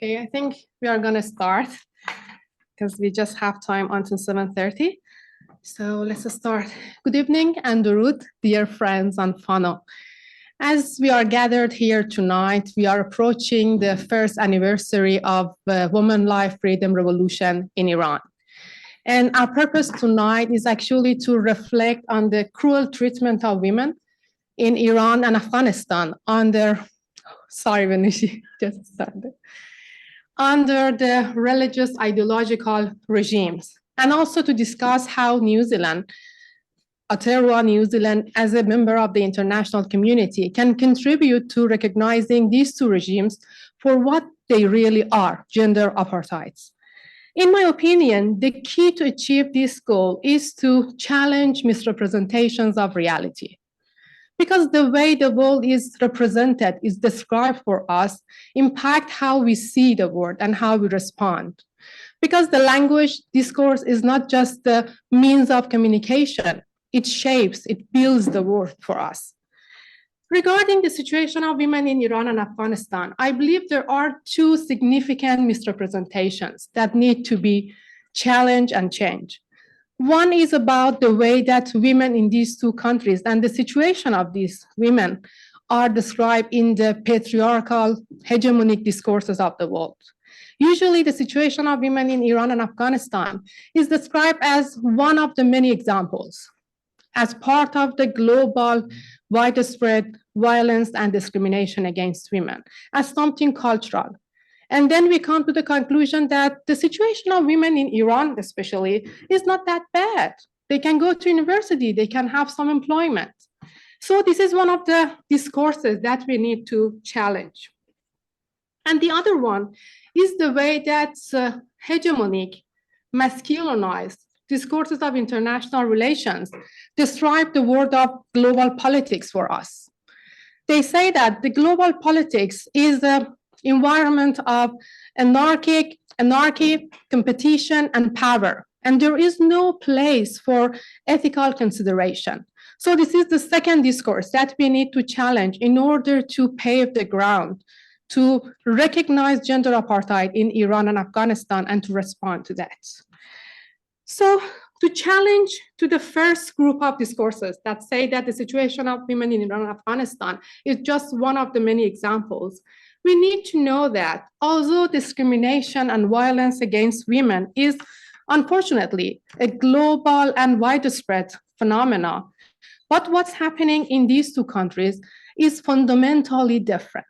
Okay, I think we are going to start because we just have time until 7:30. So let's start. Good evening and Durud, dear friends and Fano. As we are gathered here tonight, we are approaching the first anniversary of the Women Life Freedom Revolution in Iran. And our purpose tonight is actually to reflect on the cruel treatment of women in Iran and Afghanistan under the religious ideological regimes, and also to discuss how New Zealand, Aotearoa, New Zealand, as a member of the international community, can contribute to recognizing these two regimes for what they really are, gender apartheids. In my opinion, the key to achieve this goal is to challenge misrepresentations of reality. Because the way the world is represented, is described for us, impact how we see the world and how we respond. Because the language discourse is not just the means of communication, it shapes, it builds the world for us. Regarding the situation of women in Iran and Afghanistan, I believe there are two significant misrepresentations that need to be challenged and changed. One is about the way that women in these two countries and the situation of these women are described in the patriarchal hegemonic discourses of the world. Usually the situation of women in Iran and Afghanistan is described as one of the many examples, as part of the global widespread violence and discrimination against women, as something cultural. And then we come to the conclusion that the situation of women in Iran, especially, is not that bad. They can go to university, they can have some employment. So this is one of the discourses that we need to challenge. And the other one is the way that hegemonic, masculinized discourses of international relations describe the world of global politics for us. They say that the global politics is the environment of anarchy, competition, and power, and there is no place for ethical consideration. So this is the second discourse that we need to challenge in order to pave the ground to recognize gender apartheid in Iran and Afghanistan and to respond to that. So to challenge to the first group of discourses that say that the situation of women in Iran and Afghanistan is just one of the many examples, we need to know that although discrimination and violence against women is unfortunately a global and widespread phenomenon, but what's happening in these two countries is fundamentally different.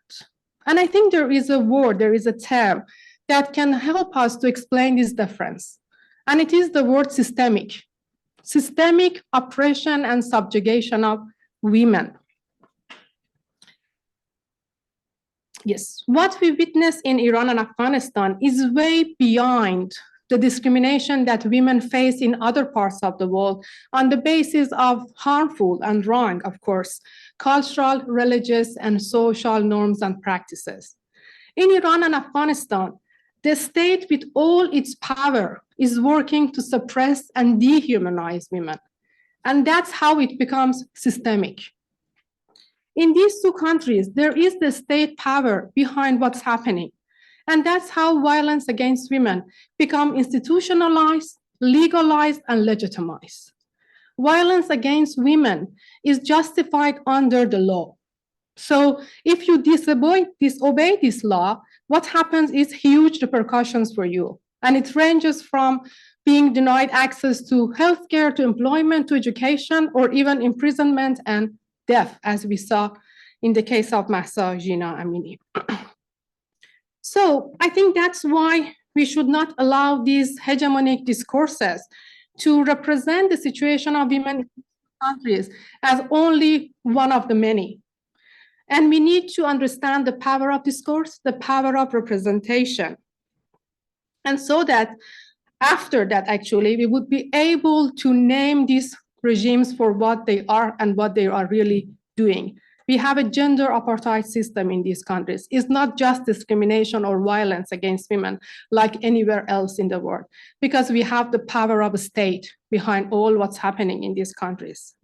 And I think there is a word, there is a term that can help us to explain this difference. And it is the word systemic. Systemic oppression and subjugation of women. Yes, what we witness in Iran and Afghanistan is way beyond the discrimination that women face in other parts of the world on the basis of harmful and wrong, of course, cultural, religious, and social norms and practices. In Iran and Afghanistan, the state with all its power is working to suppress and dehumanize women. And that's how it becomes systemic. In these two countries, there is the state power behind what's happening. And that's how violence against women become institutionalized, legalized, and legitimized. Violence against women is justified under the law. So if you disobey this law, what happens is huge repercussions for you. And it ranges from being denied access to healthcare, to employment, to education, or even imprisonment and death, as we saw in the case of Mahsa Amini. So I think that's why we should not allow these hegemonic discourses to represent the situation of women in countries as only one of the many. And we need to understand the power of discourse, the power of representation. And so that after that, actually, we would be able to name these regimes for what they are and what they are really doing. We have a gender apartheid system in these countries. It's not just discrimination or violence against women like anywhere else in the world, because we have the power of a state behind all what's happening in these countries.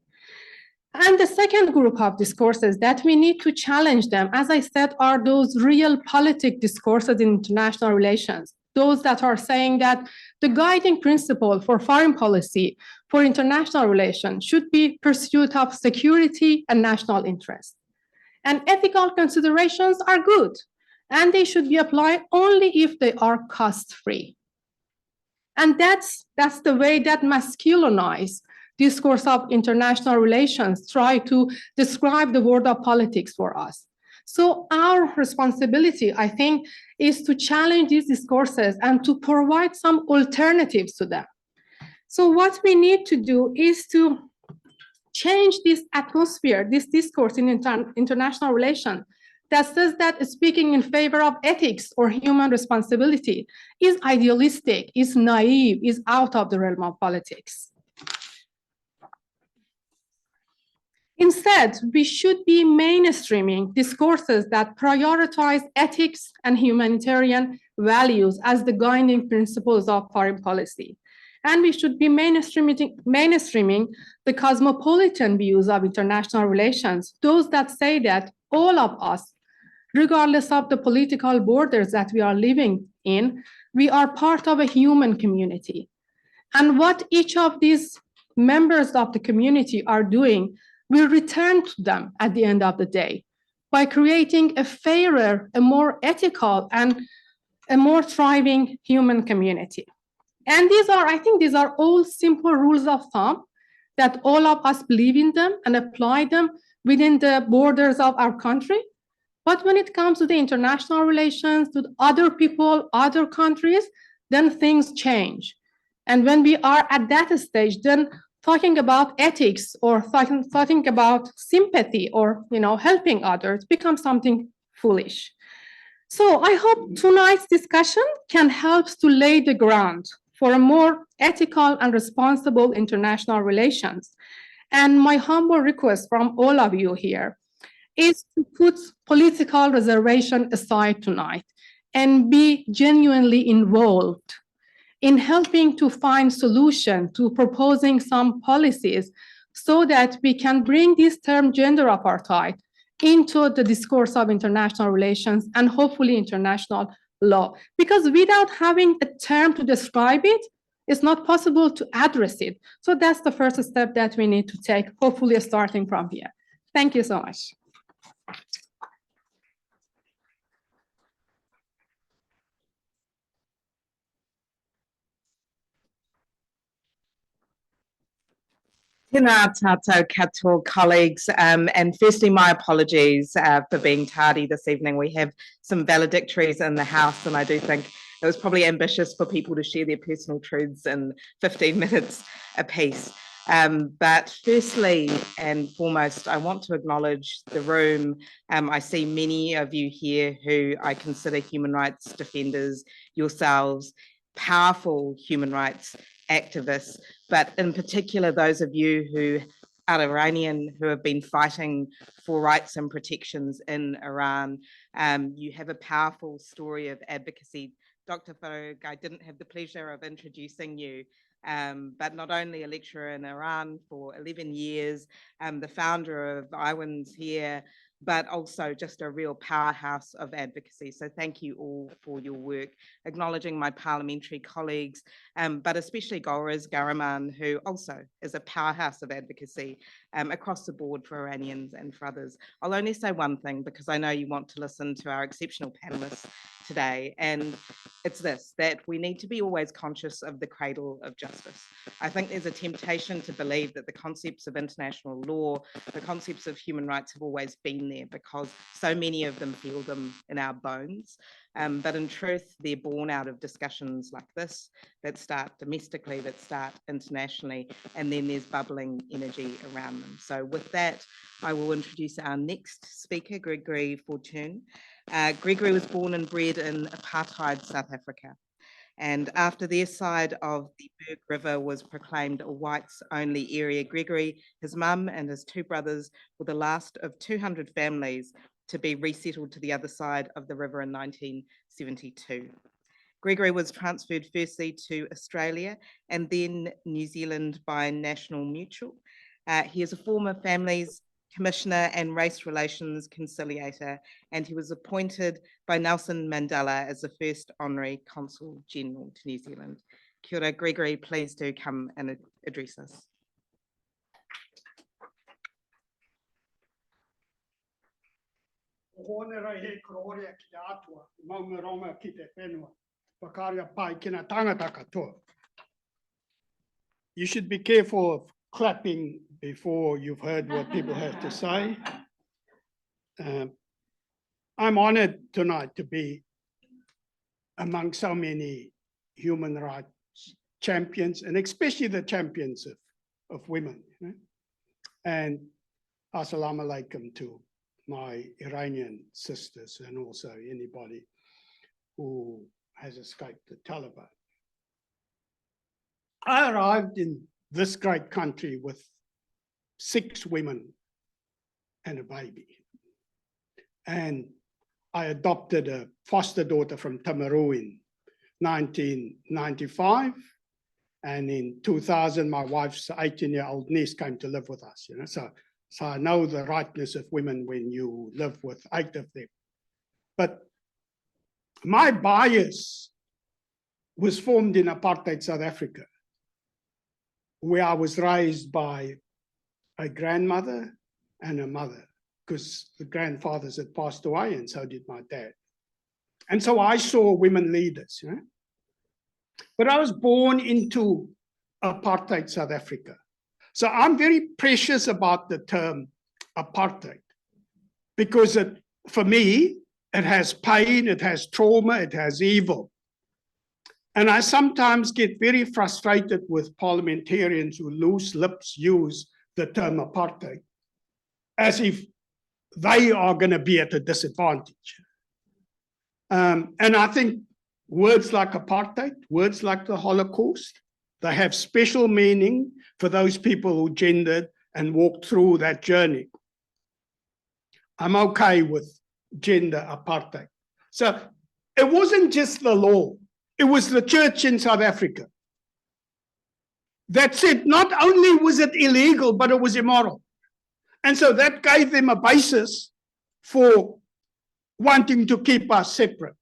And the second group of discourses that we need to challenge them, as I said, are those realpolitik discourses in international relations, those that are saying that the guiding principle for foreign policy, for international relations, should be pursuit of security and national interest. And ethical considerations are good, and they should be applied only if they are cost-free. And that's the way that masculinized discourse of international relations try to describe the world of politics for us. So our responsibility, I think, is to challenge these discourses and to provide some alternatives to them. So what we need to do is to change this atmosphere, this discourse in international relations that says that speaking in favor of ethics or human responsibility is idealistic, is naive, is out of the realm of politics. Instead, we should be mainstreaming discourses that prioritize ethics and humanitarian values as the guiding principles of foreign policy. And we should be mainstreaming the cosmopolitan views of international relations, those that say that all of us, regardless of the political borders that we are living in, we are part of a human community. And what each of these members of the community are doing will return to them at the end of the day by creating a fairer, a more ethical, and a more thriving human community. And I think these are all simple rules of thumb that all of us believe in them and apply them within the borders of our country. But when it comes to the international relations, to other people, other countries, then things change. And when we are at that stage, then talking about ethics or talking about sympathy or helping others becomes something foolish. So I hope tonight's discussion can help to lay the ground for a more ethical and responsible international relations. And my humble request from all of you here is to put political reservation aside tonight and be genuinely involved in helping to find solution to proposing some policies so that we can bring this term gender apartheid into the discourse of international relations and hopefully international law. Because without having a term to describe it, it's not possible to address it. So that's the first step that we need to take, hopefully starting from here. Thank you so much. Tēnā tātou katoa colleagues, and firstly my apologies for being tardy this evening. We have some valedictories in the house and I do think it was probably ambitious for people to share their personal truths in 15 minutes apiece. But firstly and foremost, I want to acknowledge the room. I see many of you here who I consider human rights defenders yourselves, powerful human rights activists, but in particular those of you who are Iranian, who have been fighting for rights and protections in Iran. You have a powerful story of advocacy. Dr. Forough, I didn't have the pleasure of introducing you, but not only a lecturer in Iran for 11 years, the founder of IWNZ here, but also just a real powerhouse of advocacy. So thank you all for your work, acknowledging my parliamentary colleagues, but especially Golriz Ghahraman, who also is a powerhouse of advocacy across the board for Iranians and for others. I'll only say one thing because I know you want to listen to our exceptional panelists today, and it's this, that we need to be always conscious of the cradle of justice. I think there's a temptation to believe that the concepts of international law, the concepts of human rights have always been there because so many of them feel them in our bones. But in truth, they're born out of discussions like this that start domestically, that start internationally, and then there's bubbling energy around them. So with that, I will introduce our next speaker, Gregory Fortuin. Gregory was born and bred in apartheid South Africa. And after their side of the Berg River was proclaimed a whites-only area, Gregory, his mum and his two brothers were the last of 200 families to be resettled to the other side of the river in 1972. Gregory was transferred firstly to Australia and then New Zealand by National Mutual. He is a former Families Commissioner and Race Relations Conciliator, and he was appointed by Nelson Mandela as the first Honorary Consul General to New Zealand. Kia ora, Gregory, please do come and address us. You should be careful of clapping before you've heard what people have to say. I'm honored tonight to be among so many human rights champions, and especially the champions of women. You know? And assalamu alaikum to my Iranian sisters and also anybody who has escaped the Taliban. I arrived in this great country with 6 women and a baby. And I adopted a foster daughter from Timaru in 1995. And in 2000, my wife's 18-year-old niece came to live with us. You know, so I know the rightness of women when you live with 8 of them. But my bias was formed in apartheid South Africa, where I was raised by a grandmother and a mother, because the grandfathers had passed away and so did my dad. And so I saw women leaders, you know. But I was born into apartheid South Africa. So I'm very precious about the term apartheid, because for me, it has pain, it has trauma, it has evil. And I sometimes get very frustrated with parliamentarians who loose lips use the term apartheid as if they are going to be at a disadvantage. And I think words like apartheid, words like the Holocaust, they have special meaning for those people who gendered and walked through that journey. I'm okay with gender apartheid. So it wasn't just the law. It was the church in South Africa that said not only was it illegal, but it was immoral. And so that gave them a basis for wanting to keep us separate.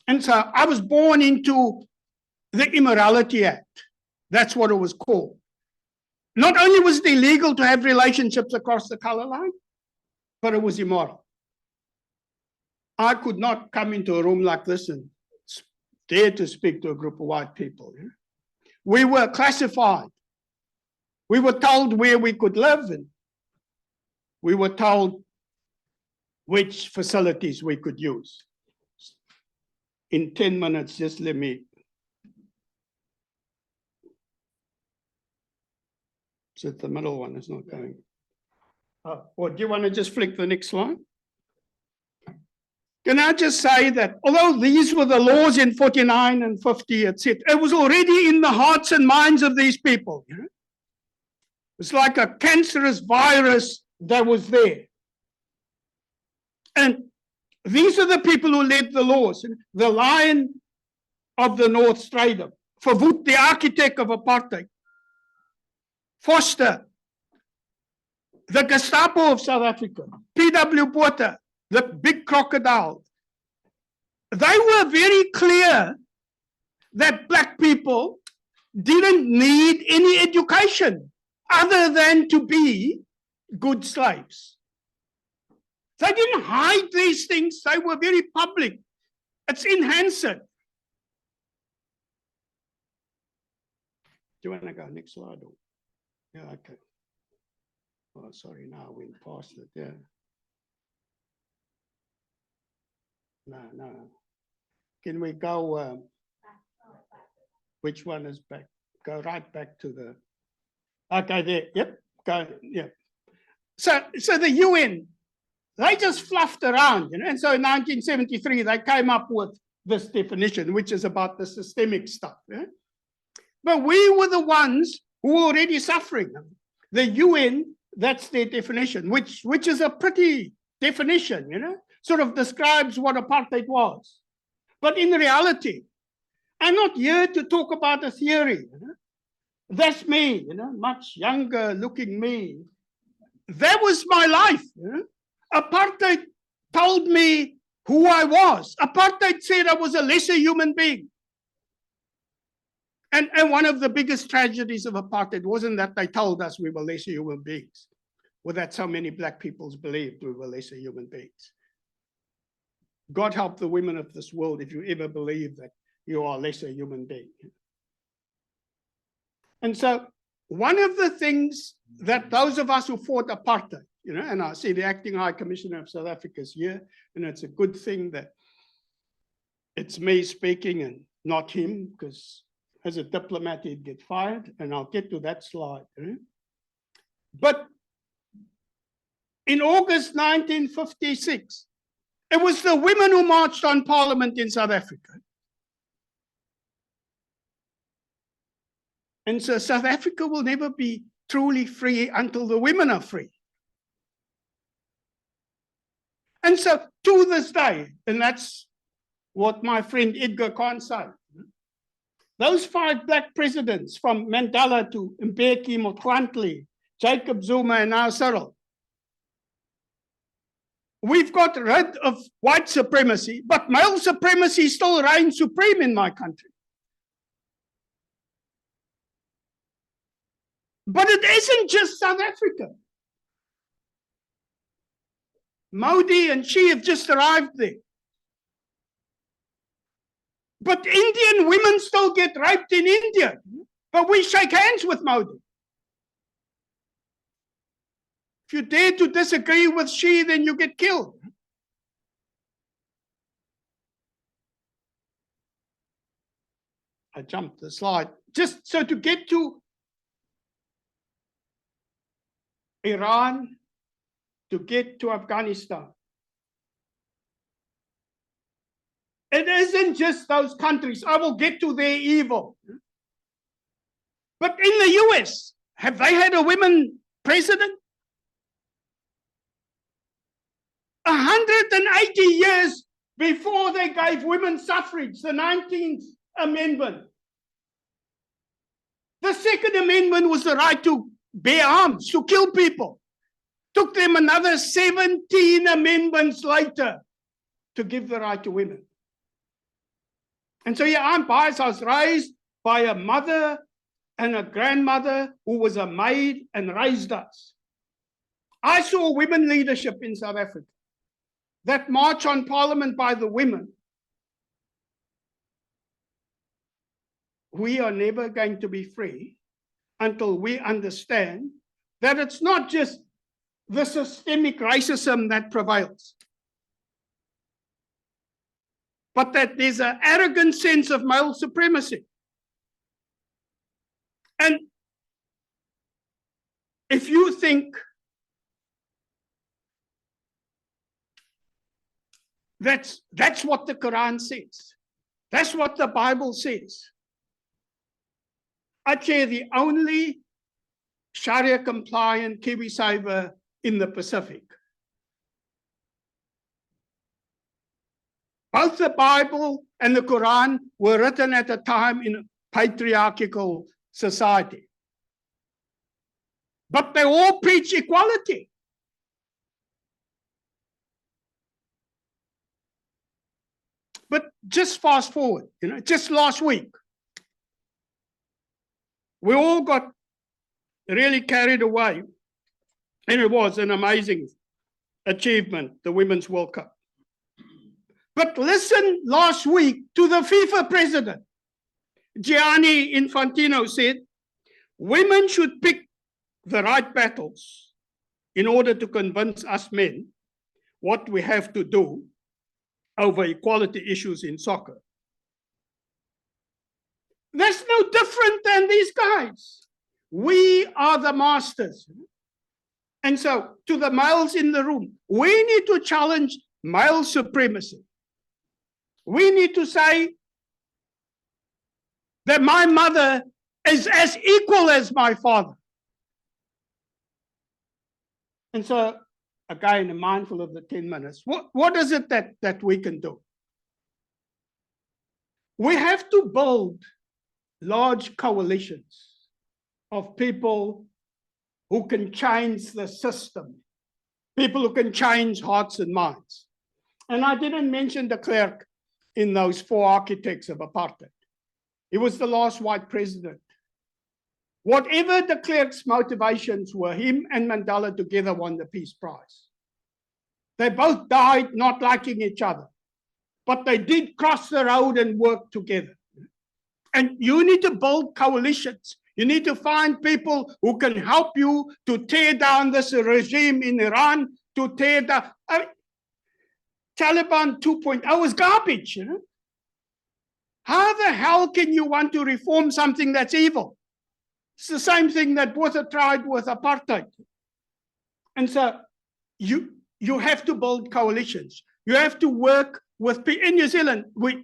And so I was born into the Immorality Act. That's what it was called. Not only was it illegal to have relationships across the color line, but it was immoral. I could not come into a room like this and dare to speak to a group of white people. You know? We were classified. We were told where we could live, and we were told which facilities we could use. In 10 minutes, just let me. Is it the middle one? It's not going. Or do you want to just flick the next slide? Can I just say that although these were the laws in 49 and 50, etc., it was already in the hearts and minds of these people. You know? It's like a cancerous virus that was there. And these are the people who led the laws. The Lion of the North Stratum, Verwoerd, the architect of apartheid, Foster, the Gestapo of South Africa, P.W. Botha, the big crocodile. They were very clear that Black people didn't need any education other than to be good slaves. They didn't hide these things. They were very public. It's in Hansard. Do you want to go next slide? Yeah, okay. Oh, sorry, now I went past it, yeah. No. Can we go, which one is back? Go right back to the, okay, there, yep, go, yeah. So the UN, they just fluffed around, you know, and so in 1973, they came up with this definition, which is about the systemic stuff. Yeah? But we were the ones who were already suffering. The UN, that's their definition, which is a pretty definition, you know, sort of describes what apartheid was. But in reality, I'm not here to talk about a theory. You know? That's me, much younger looking me. That was my life. Apartheid told me who I was. Apartheid said I was a lesser human being. And one of the biggest tragedies of apartheid wasn't that they told us we were lesser human beings, or that so many black peoples believed we were lesser human beings. God help the women of this world if you ever believe that you are a lesser human being. And so one of the things that those of us who fought apartheid, and I see the acting High Commissioner of South Africa is here, and it's a good thing that it's me speaking and not him, because as a diplomat he'd get fired, and I'll get to that slide. But in August 1956, it was the women who marched on Parliament in South Africa. And so South Africa will never be truly free until the women are free. And so to this day, and that's what my friend Edgar Khan said, those 5 black presidents from Mandela to Mbeki, Motsoaledi, Jacob Zuma, and now Cyril, we've got rid of white supremacy, but male supremacy still reigns supreme in my country. But it isn't just South Africa. Modi and she have just arrived there. But Indian women still get raped in India, but we shake hands with Modi. If you dare to disagree with she, then you get killed. I jumped the slide. Just so to get to Iran, to get to Afghanistan. It isn't just those countries. I will get to their evil. But in the US, have they had a women president? 180 years before they gave women suffrage, the 19th Amendment. The Second Amendment was the right to bear arms, to kill people. Took them another 17 amendments later to give the right to women. And so, yeah, I'm biased. I was raised by a mother and a grandmother who was a maid and raised us. I saw women leadership in South Africa. That march on Parliament by the women. We are never going to be free until we understand that it's not just the systemic racism that prevails, but that there's an arrogant sense of male supremacy. And if you think that's what the Quran says, that's what the Bible says. I'd say the only Sharia compliant Kiwi saver in the Pacific. Both the Bible and the Quran were written at a time in a patriarchal society. But they all preach equality. But just fast forward, just last week, we all got really carried away, and it was an amazing achievement, the Women's World Cup. But listen last week to the FIFA president. Gianni Infantino said, women should pick the right battles in order to convince us men what we have to do over equality issues in soccer. That's no different than these guys. We are the masters. And so, to the males in the room, we need to challenge male supremacy. We need to say that my mother is as equal as my father. And so, again, I'm mindful of the 10 minutes. What is it that we can do? We have to build large coalitions of people who can change the system, people who can change hearts and minds. And I didn't mention de Klerk in those 4 architects of apartheid. He was the last white president. Whatever de Klerk's motivations were, him and Mandela together won the Peace Prize. They both died not liking each other, but they did cross the road and work together. And you need to build coalitions. You need to find people who can help you to tear down this regime in Iran, to tear down. Taliban 2.0 is garbage, you know? How the hell can you want to reform something that's evil? It's the same thing that Botha tried with apartheid. And so you have to build coalitions. You have to work with people. In New Zealand, we're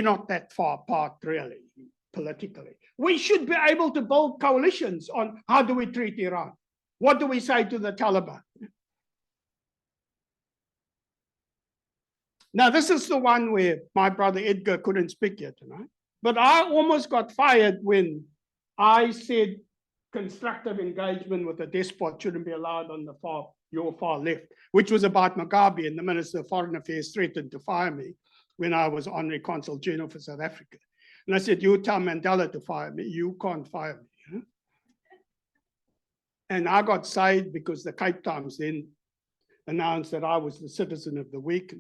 not that far apart really, politically. We should be able to build coalitions on how do we treat Iran? What do we say to the Taliban? Now, this is the one where my brother Edgar couldn't speak here tonight, but I almost got fired when I said constructive engagement with a despot shouldn't be allowed on your far left, which was about Mugabe, and the Minister of Foreign Affairs threatened to fire me when I was Honorary Consul General for South Africa. And I said, you tell Mandela to fire me, you can't fire me. You know? And I got saved because the Cape Times then announced that I was the citizen of the week.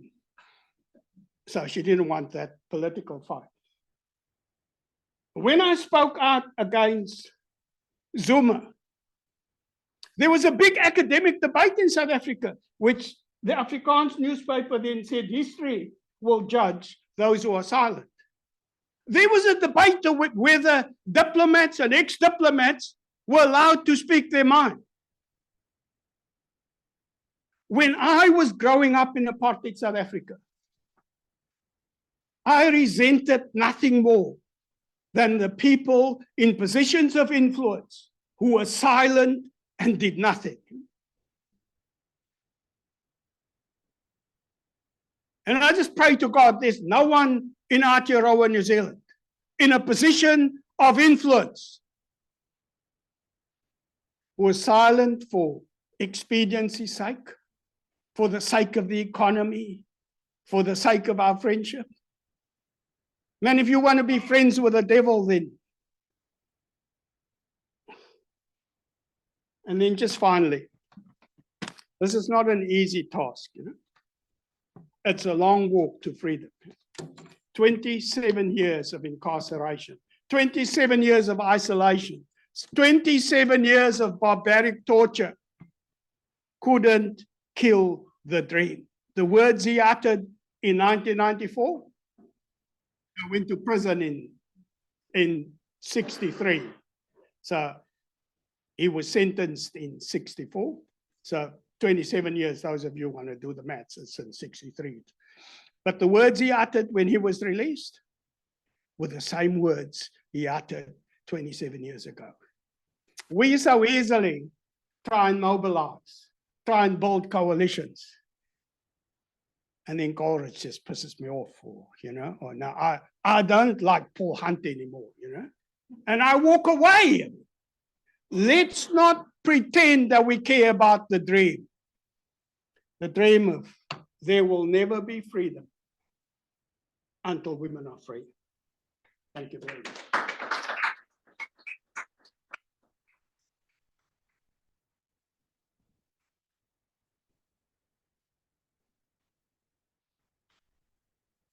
So she didn't want that political fight. When I spoke out against Zuma, there was a big academic debate in South Africa, which the Afrikaans newspaper then said history will judge those who are silent. There was a debate of whether diplomats and ex-diplomats were allowed to speak their mind. When I was growing up in apartheid South Africa, I resented nothing more than the people in positions of influence who were silent and did nothing. And I just pray to God, there's no one in Aotearoa, New Zealand, in a position of influence who is silent for expediency's sake, for the sake of the economy, for the sake of our friendship. Man, if you want to be friends with the devil, then. And then just finally, this is not an easy task, you know. It's a long walk to freedom. 27 years of incarceration, 27 years of isolation, 27 years of barbaric torture couldn't kill the dream. The words he uttered in 1994, I went to prison in 63. So he was sentenced in 64. So 27 years, those of you who want to do the maths, it's in 63. But the words he uttered when he was released were the same words he uttered 27 years ago. We so easily try and mobilize, try and build coalitions. And then Coleridge just pisses me off, or now I don't like Paul Hunt anymore, and I walk away. Let's not pretend that we care about the dream of there will never be freedom until women are free. Thank you very much.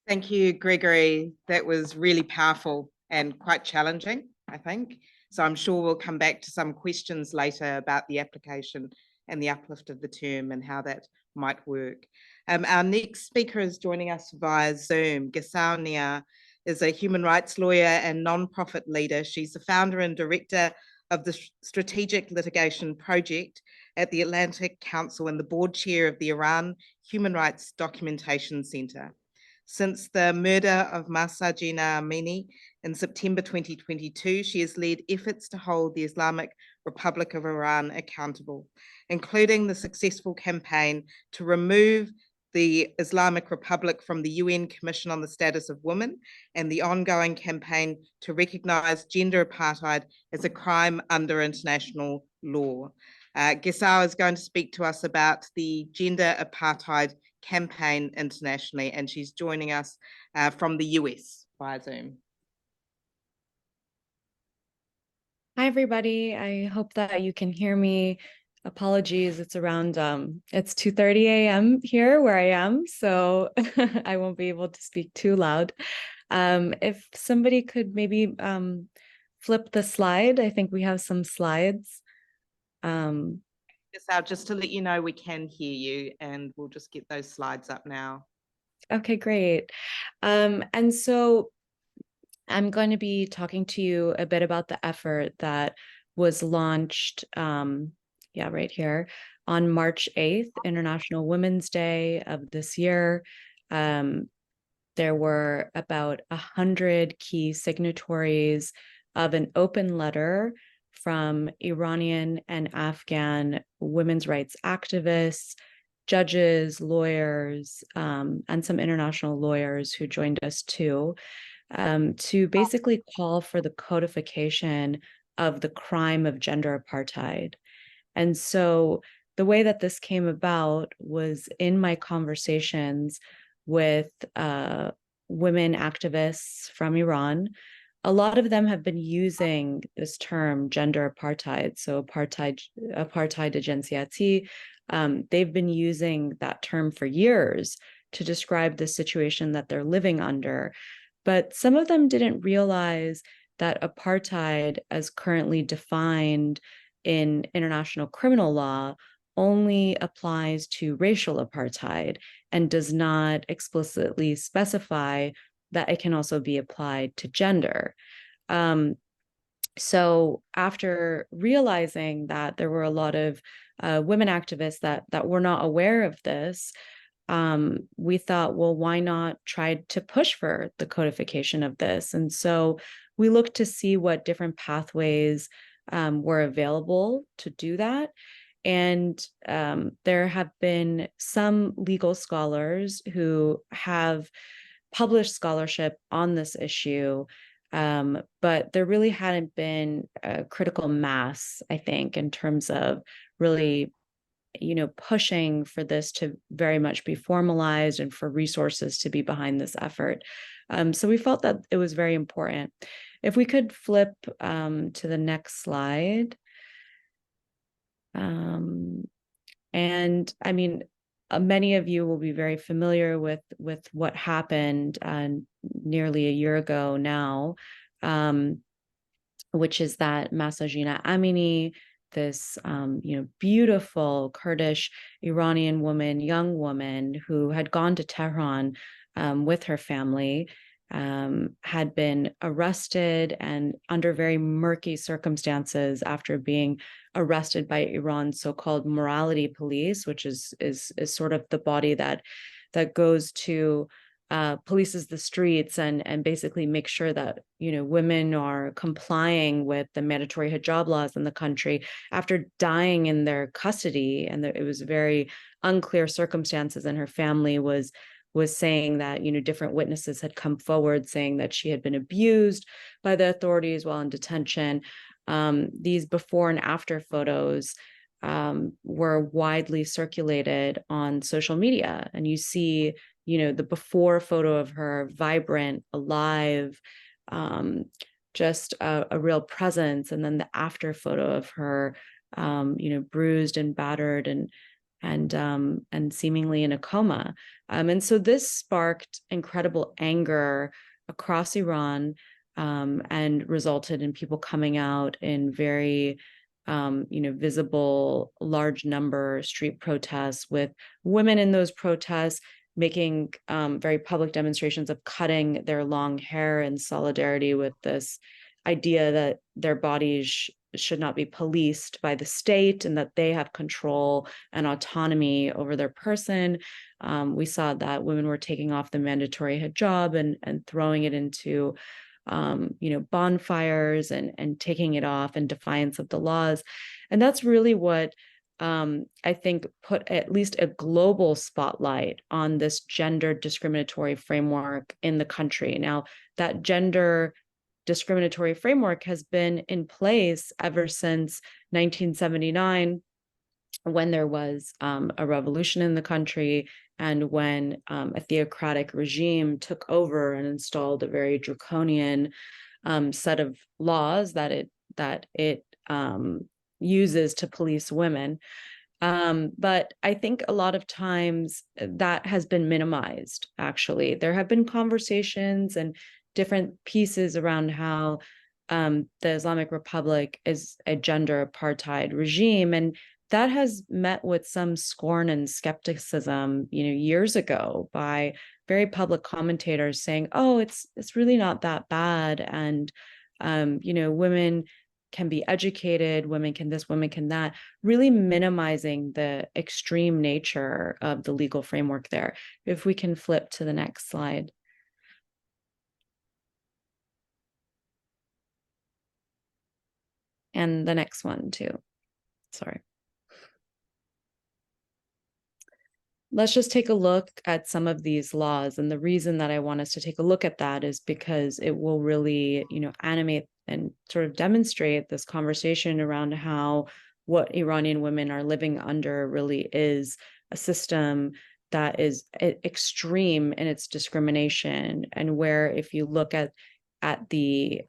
Thank you, Gregory. That was really powerful and quite challenging, I think. So I'm sure we'll come back to some questions later about the application and the uplift of the term and how that might work. Our next speaker is joining us via Zoom. Gissou Nia is a human rights lawyer and non-profit leader. She's the founder and director of the Strategic Litigation Project at the Atlantic Council and the board chair of the Iran Human Rights Documentation Centre. Since the murder of Mahsa Amini in September 2022, she has led efforts to hold the Islamic Republic of Iran accountable, including the successful campaign to remove the Islamic Republic from the UN Commission on the Status of Women and the ongoing campaign to recognise gender apartheid as a crime under international law. Gissou is going to speak to us about the Gender Apartheid campaign internationally, and she's joining us from the US via Zoom. Hi, everybody. I hope that you can hear me. Apologies, it's around, it's 2:30 a.m. here where I am, so I won't be able to speak too loud. If somebody could maybe flip the slide, I think we have some slides. Just to let you know, we can hear you, and we'll just get those slides up now. Okay, great. And so I'm going to be talking to you a bit about the effort that was launched, right here, on March 8th, International Women's Day of this year. There were about 100 key signatories of an open letter from Iranian and Afghan women's rights activists, judges, lawyers, and some international lawyers who joined us too, to basically call for the codification of the crime of gender apartheid. And so the way that this came about was in my conversations with women activists from Iran. A lot of them have been using this term gender apartheid, so apartheid jinsiati. They've been using that term for years to describe the situation that they're living under. But some of them didn't realize that apartheid, as currently defined in international criminal law, only applies to racial apartheid and does not explicitly specify that it can also be applied to gender. So after realizing that there were a lot of women activists that were not aware of this, we thought, well, why not try to push for the codification of this? And so we looked to see what different pathways were available to do that. And there have been some legal scholars who have published scholarship on this issue, but there really hadn't been a critical mass, I think, in terms of really pushing for this to very much be formalized and for resources to be behind this effort. So we felt that it was very important. If we could flip to the next slide. And I mean, many of you will be very familiar with what happened nearly a year ago now, which is that Gissou Amini, this beautiful Kurdish Iranian woman, young woman who had gone to Tehran with her family, had been arrested and under very murky circumstances after being arrested by Iran's so-called morality police, which is sort of the body that goes to polices the streets and basically make sure that women are complying with the mandatory hijab laws in the country after dying in their custody. And it was very unclear circumstances, and her family was saying that different witnesses had come forward saying that she had been abused by the authorities while in detention. These before and after photos were widely circulated on social media, and you see the before photo of her, vibrant, alive, just a real presence, and then the after photo of her, bruised and battered and seemingly in a coma. And so this sparked incredible anger across Iran, and resulted in people coming out in very visible, large number street protests, with women in those protests making very public demonstrations of cutting their long hair in solidarity with this idea that their bodies should not be policed by the state and that they have control and autonomy over their person. We saw that women were taking off the mandatory hijab and throwing it into bonfires and taking it off in defiance of the laws. And that's really what I think, put at least a global spotlight on this gender discriminatory framework in the country. Now, that gender discriminatory framework has been in place ever since 1979, when there was a revolution in the country, and when a theocratic regime took over and installed a very draconian set of laws that it uses to police women. But I think a lot of times that has been minimized, actually. There have been conversations and different pieces around how the Islamic Republic is a gender apartheid regime, and that has met with some scorn and skepticism, years ago, by very public commentators saying, "Oh, it's really not that bad," and women can be educated, women can this, women can that, really minimizing the extreme nature of the legal framework there. If we can flip to the next slide. And the next one too. Sorry. Let's just take a look at some of these laws. And the reason that I want us to take a look at that is because it will really, animate and sort of demonstrate this conversation around how what Iranian women are living under really is a system that is extreme in its discrimination, and where, if you look at the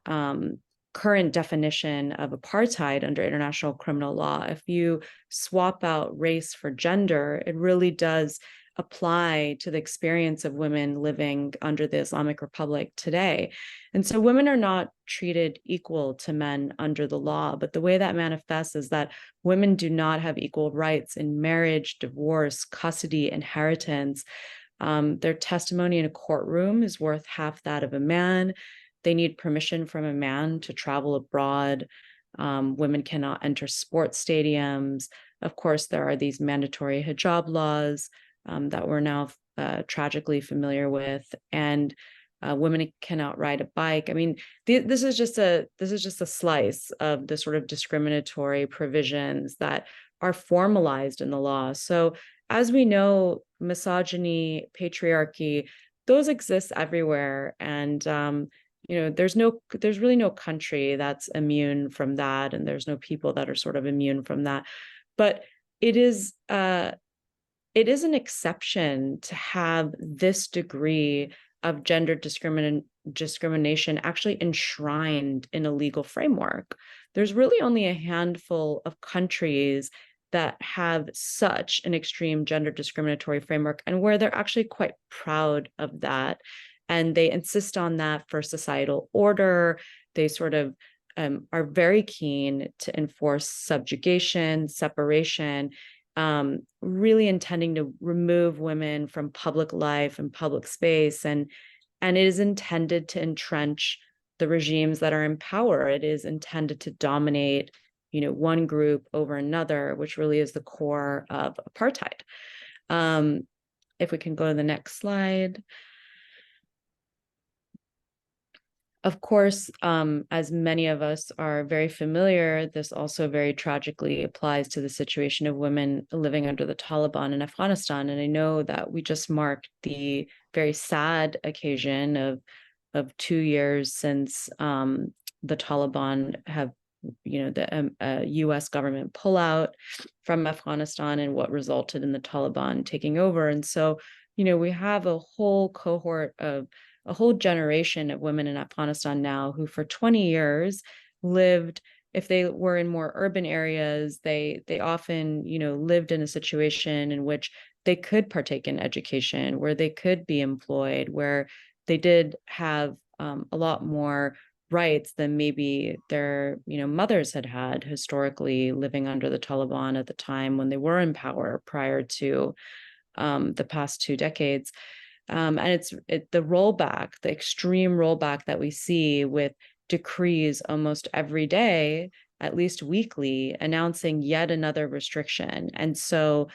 current definition of apartheid under international criminal law, if you swap out race for gender, it really does apply to the experience of women living under the Islamic Republic today. And so women are not treated equal to men under the law, but the way that manifests is that women do not have equal rights in marriage, divorce, custody, inheritance. Their testimony in a courtroom is worth half that of a man. They need permission from a man to travel abroad. Women cannot enter sports stadiums. Of course, there are these mandatory hijab laws that we're now tragically familiar with, and women cannot ride a bike. I mean, this is just a slice of the sort of discriminatory provisions that are formalized in the law. So, as we know, misogyny, patriarchy, those exist everywhere, and there's really no country that's immune from that, and there's no people that are sort of immune from that. But it is an exception to have this degree of gender discrimination actually enshrined in a legal framework. There's really only a handful of countries that have such an extreme gender discriminatory framework, and where they're actually quite proud of that. And they insist on that for societal order. They sort of are very keen to enforce subjugation, separation, really intending to remove women from public life and public space. And it is intended to entrench the regimes that are in power. It is intended to dominate, one group over another, which really is the core of apartheid. If we can go to the next slide. Of course, as many of us are very familiar, this also very tragically applies to the situation of women living under the Taliban in Afghanistan. And I know that we just marked the very sad occasion of 2 years since the Taliban have, the US government pull out from Afghanistan, and what resulted in the Taliban taking over. And so, we have a whole cohort of a whole generation of women in Afghanistan now who for 20 years lived, if they were in more urban areas, they often, lived in a situation in which they could partake in education, where they could be employed, where they did have a lot more rights than maybe their, mothers had historically living under the Taliban at the time when they were in power prior to the past 2 decades. And it's the rollback, the extreme rollback that we see with decrees almost every day, at least weekly, announcing yet another restriction. And so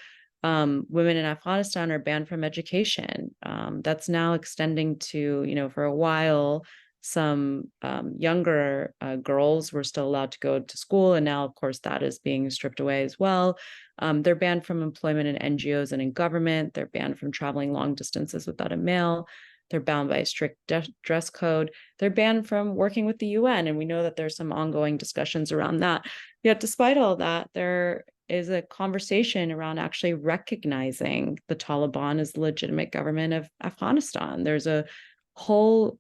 women in Afghanistan are banned from education. That's now extending to, for a while, some younger girls were still allowed to go to school, and now, of course, that is being stripped away as well. They're banned from employment in NGOs and in government. They're banned from traveling long distances without a male. They're bound by a strict dress code. They're banned from working with the UN, and we know that there's some ongoing discussions around that. Yet, despite all that, there is a conversation around actually recognizing the Taliban as the legitimate government of Afghanistan. There's a whole,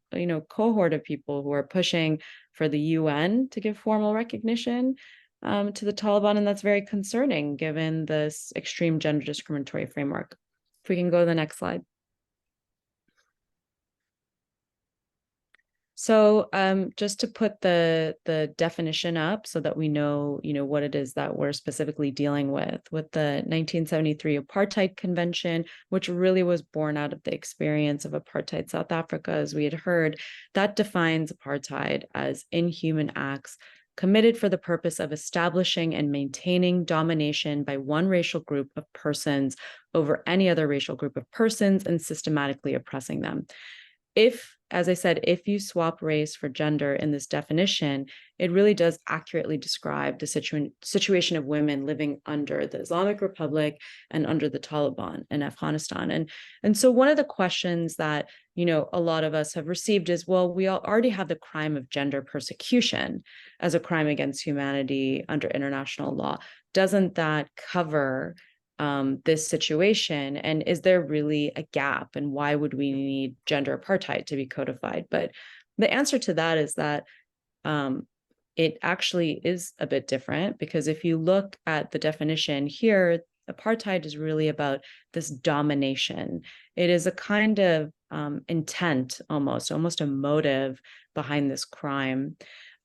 cohort of people who are pushing for the UN to give formal recognition to the Taliban, and that's very concerning given this extreme gender discriminatory framework. If we can go to the next slide. So just to put the definition up so that we know, what it is that we're specifically dealing with the 1973 Apartheid Convention, which really was born out of the experience of apartheid South Africa, as we had heard, that defines apartheid as inhuman acts committed for the purpose of establishing and maintaining domination by one racial group of persons over any other racial group of persons and systematically oppressing them. As I said, if you swap race for gender in this definition, it really does accurately describe the situation of women living under the Islamic Republic and under the Taliban in Afghanistan. And so one of the questions that, a lot of us have received is, well, we already have the crime of gender persecution as a crime against humanity under international law. Doesn't that cover this situation, and is there really a gap, and why would we need gender apartheid to be codified? But the answer to that is that it actually is a bit different, because if you look at the definition here, apartheid is really about this domination. It is a kind of intent, almost a motive behind this crime.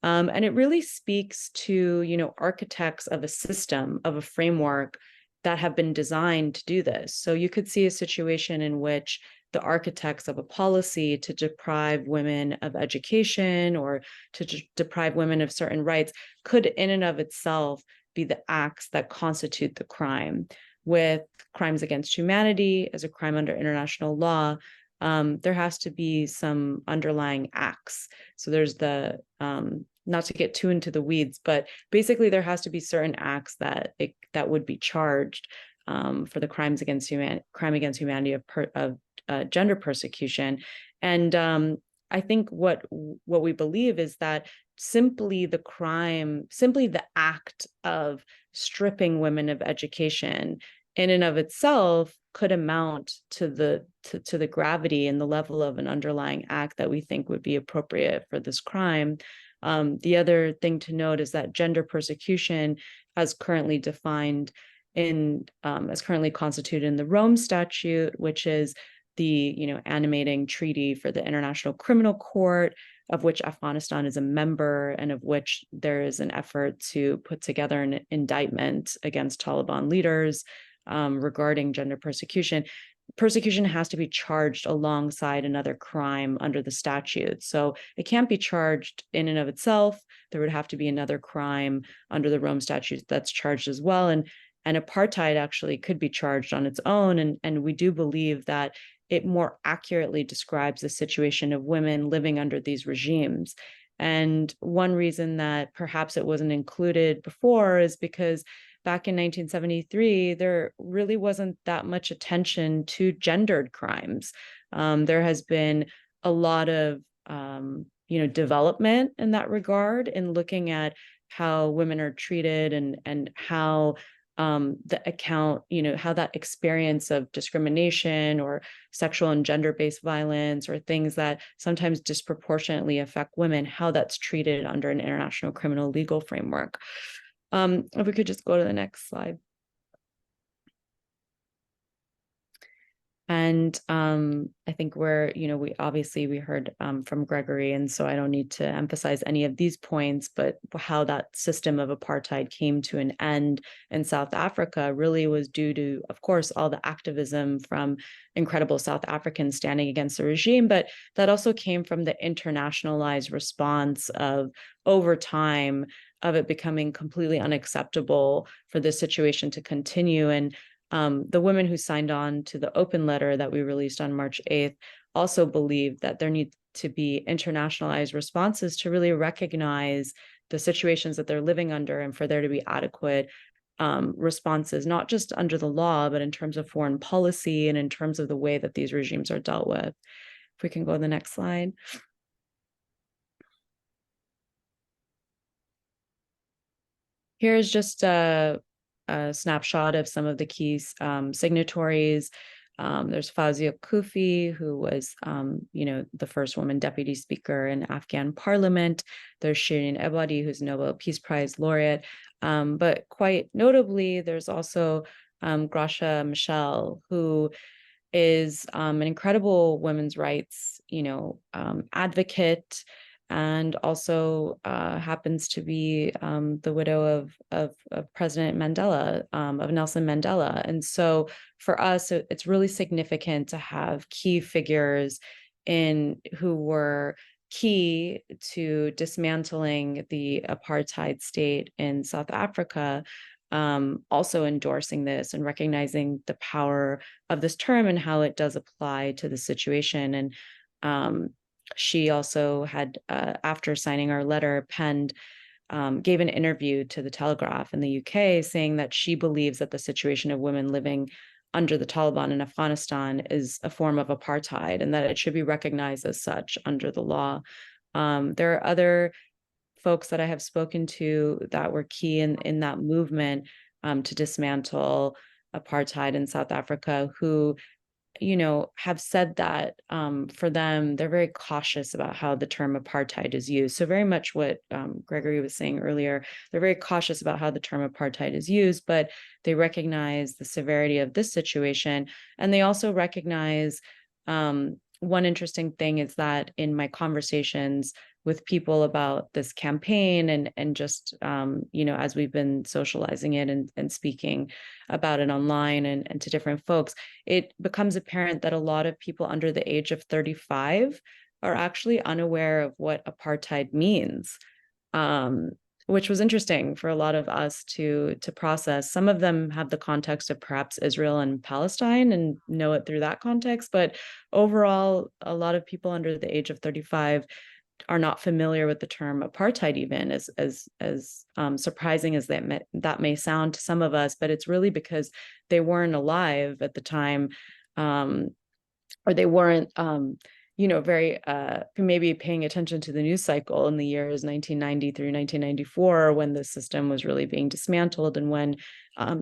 And it really speaks to, architects of a system, of a framework that have been designed to do this. So you could see a situation in which the architects of a policy to deprive women of education or to deprive women of certain rights could in and of itself be the acts that constitute the crime. With crimes against humanity as a crime under international law, there has to be some underlying acts. So there's the not to get too into the weeds, but basically there has to be certain acts that would be charged for the crime against humanity of gender persecution. And I think what we believe is that simply the act of stripping women of education in and of itself could amount to the gravity and the level of an underlying act that we think would be appropriate for this crime. The other thing to note is that gender persecution, as currently defined as currently constituted in the Rome Statute, which is the animating treaty for the International Criminal Court, of which Afghanistan is a member, and of which there is an effort to put together an indictment against Taliban leaders regarding gender persecution. Persecution has to be charged alongside another crime under the statute. So it can't be charged in and of itself. There would have to be another crime under the Rome Statute that's charged as well. And apartheid actually could be charged on its own. And we do believe that it more accurately describes the situation of women living under these regimes. And one reason that perhaps it wasn't included before is because back in 1973, there really wasn't that much attention to gendered crimes. There has been a lot of, development in that regard, in looking at how women are treated and how how that experience of discrimination or sexual and gender-based violence or things that sometimes disproportionately affect women, how that's treated under an international criminal legal framework. If we could just go to the next slide. And I think we heard from Gregory, and so I don't need to emphasize any of these points, but how that system of apartheid came to an end in South Africa really was due to, of course, all the activism from incredible South Africans standing against the regime, but that also came from the internationalized response of, over time, of it becoming completely unacceptable for this situation to continue. And the women who signed on to the open letter that we released on March 8th also believe that there need to be internationalized responses to really recognize the situations that they're living under, and for there to be adequate responses, not just under the law, but in terms of foreign policy and in terms of the way that these regimes are dealt with. If we can go to the next slide. Here's just a snapshot of some of the key signatories. There's Fawzia Koofi, who was, the first woman deputy speaker in Afghan parliament. There's Shirin Ebadi, who's Nobel Peace Prize laureate. But quite notably, there's also Gracia Michel, who is an incredible women's rights, advocate, and also happens to be the widow of President Mandela, of Nelson Mandela. And so for us, it's really significant to have key figures who were key to dismantling the apartheid state in South Africa, also endorsing this and recognizing the power of this term and how it does apply to the situation. And she also had, after signing our letter, gave an interview to the Telegraph in the UK, saying that she believes that the situation of women living under the Taliban in Afghanistan is a form of apartheid and that it should be recognized as such under the law. There are other folks that I have spoken to that were key in that movement to dismantle apartheid in South Africa, who have said that for them, they're very cautious about how the term apartheid is used. So very much what Gregory was saying earlier, they're very cautious about how the term apartheid is used, but they recognize the severity of this situation. And they also recognize one interesting thing is that in my conversations with people about this campaign and just, as we've been socializing it and speaking about it online and to different folks, it becomes apparent that a lot of people under the age of 35 are actually unaware of what apartheid means, which was interesting for a lot of us to process. Some of them have the context of perhaps Israel and Palestine and know it through that context, but overall, a lot of people under the age of 35 are not familiar with the term apartheid, even as surprising as that may sound to some of us, but it's really because they weren't alive at the time, or they weren't, very maybe paying attention to the news cycle in the years 1990 through 1994, when the system was really being dismantled and when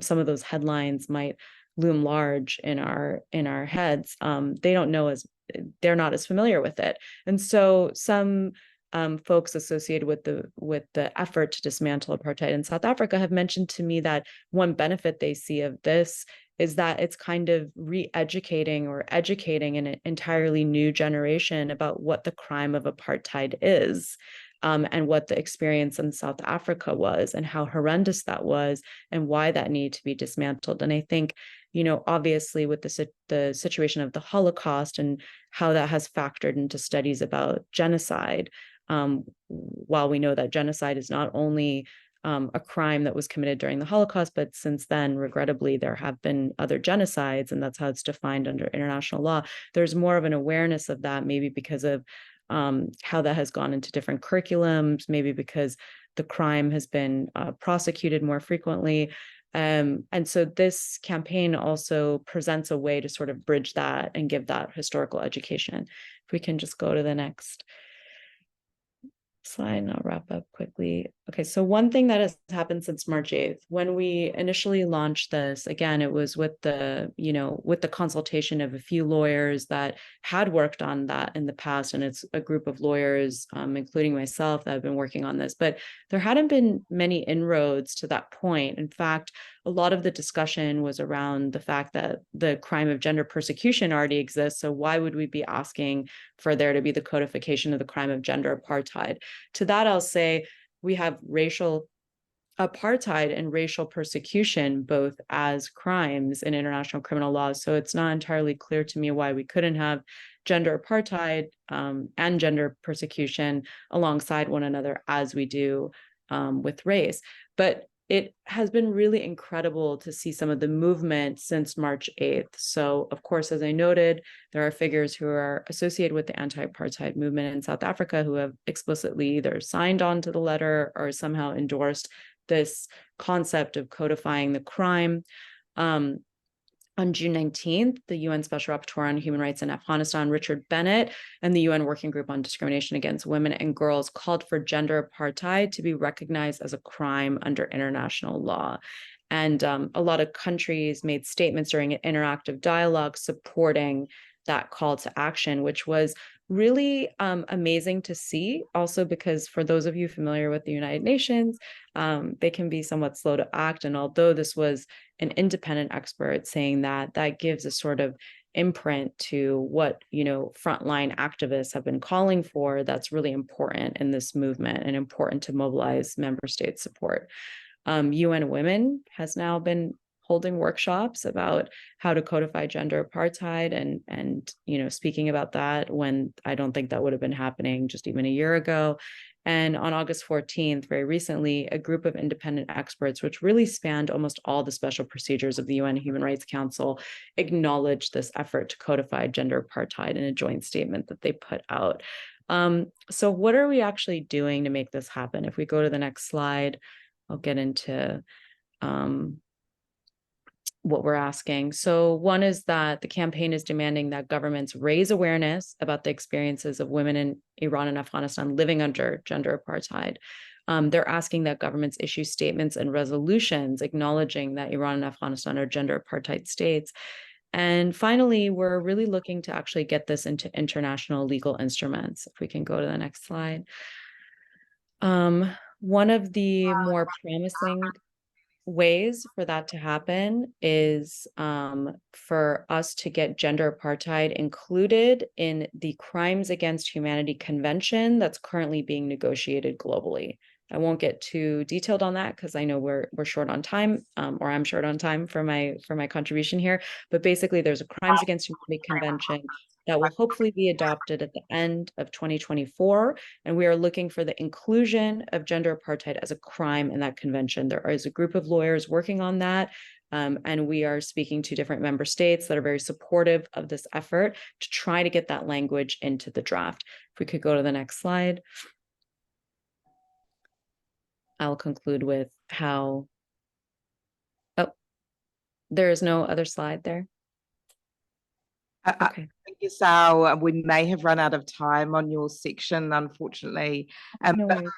some of those headlines might loom large in our heads. They don't know they're not as familiar with it. And so some folks associated with the effort to dismantle apartheid in South Africa have mentioned to me that one benefit they see of this is that it's kind of re-educating or educating an entirely new generation about what the crime of apartheid is, and what the experience in South Africa was and how horrendous that was and why that needed to be dismantled. And I think, obviously with the situation of the Holocaust and how that has factored into studies about genocide, while we know that genocide is not only a crime that was committed during the Holocaust, but since then, regrettably, there have been other genocides, and that's how it's defined under international law. There's more of an awareness of that, maybe because of how that has gone into different curriculums, maybe because the crime has been prosecuted more frequently. And so this campaign also presents a way to sort of bridge that and give that historical education. If we can just go to the next slide and I'll wrap up quickly. Okay, so one thing that has happened since March 8th, when we initially launched this, again, it was with the consultation of a few lawyers that had worked on that in the past, and it's a group of lawyers, including myself, that have been working on this, but there hadn't been many inroads to that point. In fact, a lot of the discussion was around the fact that the crime of gender persecution already exists, so why would we be asking for there to be the codification of the crime of gender apartheid? To that, I'll say we have racial apartheid and racial persecution both as crimes in international criminal law. So it's not entirely clear to me why we couldn't have gender apartheid and gender persecution alongside one another as we do with race. But it has been really incredible to see some of the movement since March 8th. So, of course, as I noted, there are figures who are associated with the anti-apartheid movement in South Africa who have explicitly either signed on to the letter or somehow endorsed this concept of codifying the crime. On June 19th, the UN Special Rapporteur on Human Rights in Afghanistan, Richard Bennett, and the UN Working Group on Discrimination Against Women and Girls called for gender apartheid to be recognized as a crime under international law. And a lot of countries made statements during an interactive dialogue supporting that call to action, which was really amazing to see. Also, because for those of you familiar with the United Nations, they can be somewhat slow to act. And although this was an independent expert saying that, that gives a sort of imprint to what, you know, frontline activists have been calling for. That's really important in this movement and important to mobilize member state support. UN Women has now been holding workshops about how to codify gender apartheid and you know, speaking about that when I don't think that would have been happening just even a year ago. And on August 14th, very recently, a group of independent experts, which really spanned almost all the special procedures of the UN Human Rights Council, acknowledged this effort to codify gender apartheid in a joint statement that they put out. So what are we actually doing to make this happen? If we go to the next slide, I'll get into what we're asking. So one is that the campaign is demanding that governments raise awareness about the experiences of women in Iran and Afghanistan living under gender apartheid. They're asking that governments issue statements and resolutions acknowledging that Iran and Afghanistan are gender apartheid states. And finally, we're really looking to actually get this into international legal instruments. If we can go to the next slide. One of the more promising ways for that to happen is for us to get gender apartheid included in the Crimes Against Humanity Convention that's currently being negotiated globally. I won't get too detailed on that because I know we're short on time, or I'm short on time for my contribution here. But basically, there's a Crimes Against Humanity Convention that will hopefully be adopted at the end of 2024. And we are looking for the inclusion of gender apartheid as a crime in that convention. There is a group of lawyers working on that. And we are speaking to different member states that are very supportive of this effort to try to get that language into the draft. If we could go to the next slide. I'll conclude with how, oh, there is no other slide there. Okay. Gissou, we may have run out of time on your section, unfortunately. No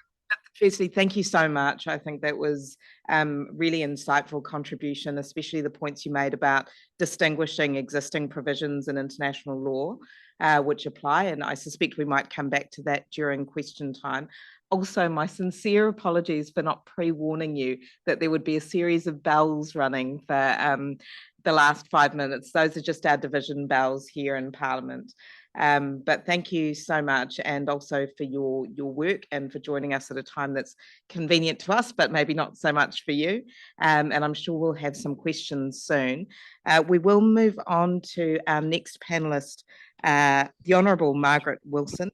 Firstly, thank you so much. I think that was really insightful contribution, especially the points you made about distinguishing existing provisions in international law, which apply. And I suspect we might come back to that during question time. Also, my sincere apologies for not pre-warning you that there would be a series of bells running for the last 5 minutes. Those are just our division bells here in Parliament. But thank you so much, and also for your work and for joining us at a time that's convenient to us, but maybe not so much for you. And I'm sure we'll have some questions soon. We will move on to our next panelist, the Honourable Margaret Wilson,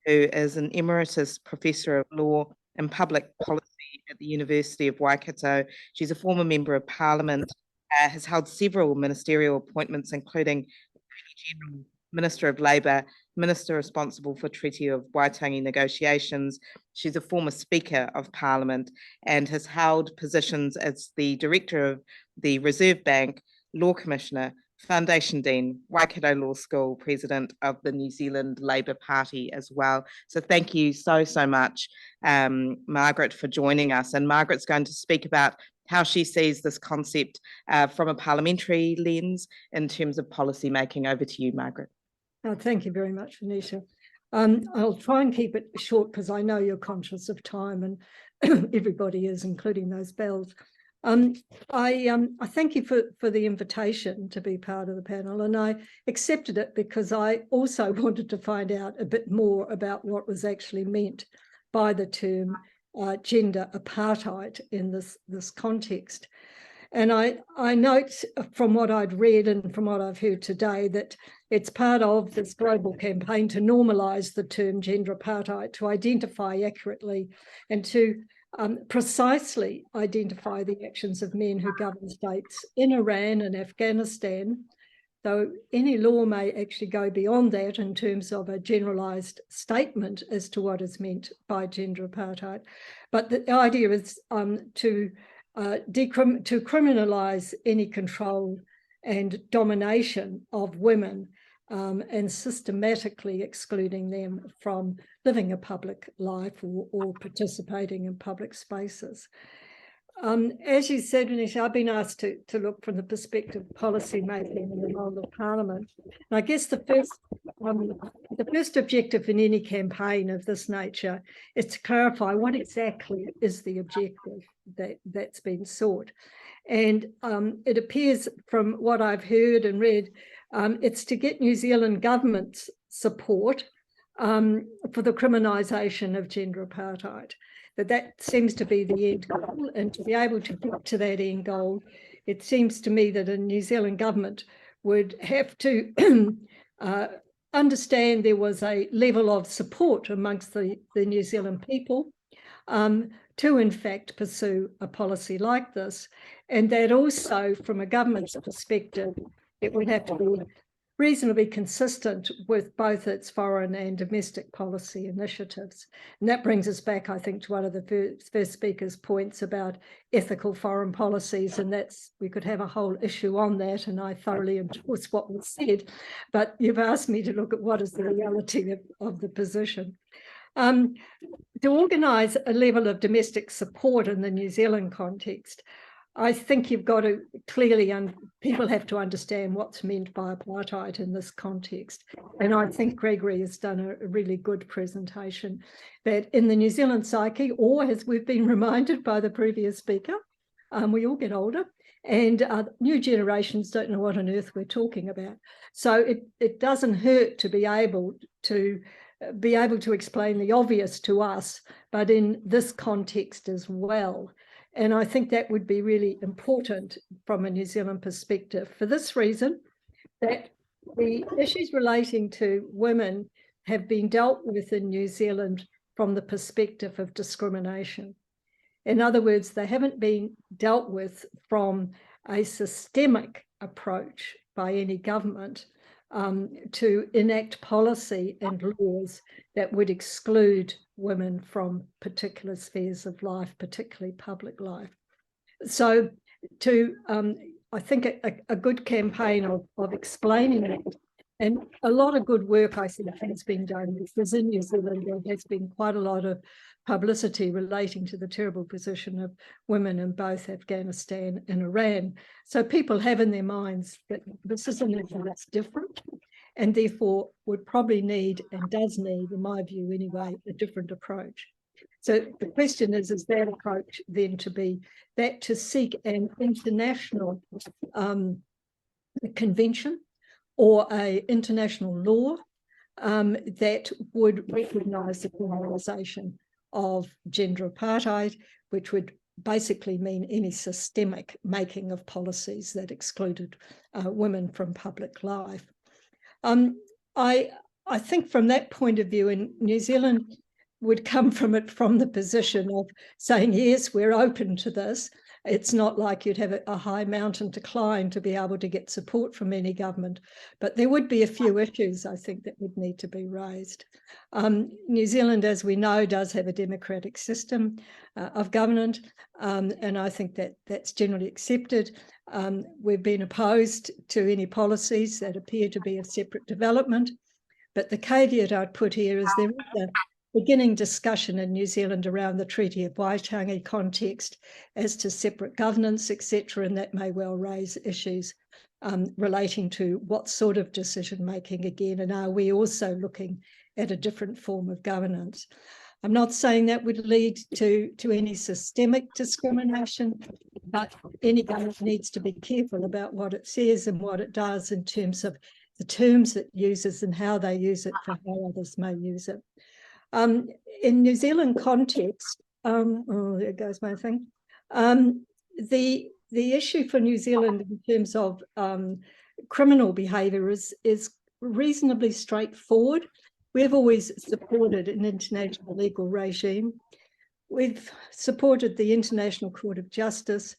who is an Emeritus Professor of Law and Public Policy at the University of Waikato. She's a former Member of Parliament, has held several ministerial appointments, including Attorney General, Minister of Labour, Minister responsible for Treaty of Waitangi negotiations. She's a former Speaker of Parliament and has held positions as the Director of the Reserve Bank, Law Commissioner, Foundation Dean, Waikato Law School, President of the New Zealand Labour Party as well. So thank you so much, Margaret, for joining us. And Margaret's going to speak about how she sees this concept from a parliamentary lens in terms of policy making. Over to you, Margaret. Thank you very much, Anisha. I'll try and keep it short because I know you're conscious of time, and everybody is, including those bells. I thank you for the invitation to be part of the panel, and I accepted it because I also wanted to find out a bit more about what was actually meant by the term gender apartheid in this context. And I note from what I'd read and from what I've heard today that it's part of this global campaign to normalise the term gender apartheid, to identify accurately and to precisely identify the actions of men who govern states in Iran and Afghanistan, though any law may actually go beyond that in terms of a generalised statement as to what is meant by gender apartheid. But the idea is to criminalise any control and domination of women and systematically excluding them from living a public life or participating in public spaces. As you said, Anisha, I've been asked to look from the perspective of policy making and the role of Parliament. And I guess the first objective in any campaign of this nature is to clarify what exactly is the objective that's been sought. And it appears from what I've heard and read, it's to get New Zealand government's support for the criminisation of gender apartheid. That seems to be the end goal, and to be able to get to that end goal, it seems to me that a New Zealand government would have to understand there was a level of support amongst the New Zealand people to in fact pursue a policy like this, and that also from a government's perspective, it would have to be reasonably consistent with both its foreign and domestic policy initiatives. And that brings us back, I think, to one of the first speaker's points about ethical foreign policies, and we could have a whole issue on that, and I thoroughly endorse what was said, but you've asked me to look at what is the reality of the position. To organise a level of domestic support in the New Zealand context, I think you've got to clearly, people have to understand what's meant by apartheid in this context. And I think Gregory has done a really good presentation that in the New Zealand psyche, or as we've been reminded by the previous speaker, we all get older and new generations don't know what on earth we're talking about. So it doesn't hurt to be able to explain the obvious to us, but in this context as well. And I think that would be really important from a New Zealand perspective for this reason, that the issues relating to women have been dealt with in New Zealand from the perspective of discrimination. In other words, they haven't been dealt with from a systemic approach by any government to enact policy and laws that would exclude women from particular spheres of life, particularly public life. So I think a good campaign of explaining that, and a lot of good work I think has been done, because in New Zealand there has been quite a lot of publicity relating to the terrible position of women in both Afghanistan and Iran. So people have in their minds that this is an issue that's different, and therefore would probably need, and does need, in my view anyway, a different approach. So the question is that approach then to seek an international convention or an international law that would recognise the criminalisation of gender apartheid, which would basically mean any systemic making of policies that excluded women from public life. I think from that point of view, in New Zealand would come from the position of saying, yes, we're open to this. It's not like you'd have a high mountain to climb to be able to get support from any government, but there would be a few issues, I think, that would need to be raised. New Zealand, as we know, does have a democratic system of government, and I think that that's generally accepted. We've been opposed to any policies that appear to be a separate development, but the caveat I'd put here is there is a beginning discussion in New Zealand around the Treaty of Waitangi context as to separate governance, etc., and that may well raise issues relating to what sort of decision-making again, and are we also looking at a different form of governance. I'm not saying that would lead to any systemic discrimination, but any government needs to be careful about what it says and what it does in terms of the terms it uses and how they use it for how others may use it. In New Zealand context, there goes my thing. The issue for New Zealand in terms of criminal behaviour is reasonably straightforward. We've always supported an international legal regime. we've supported the International Court of Justice,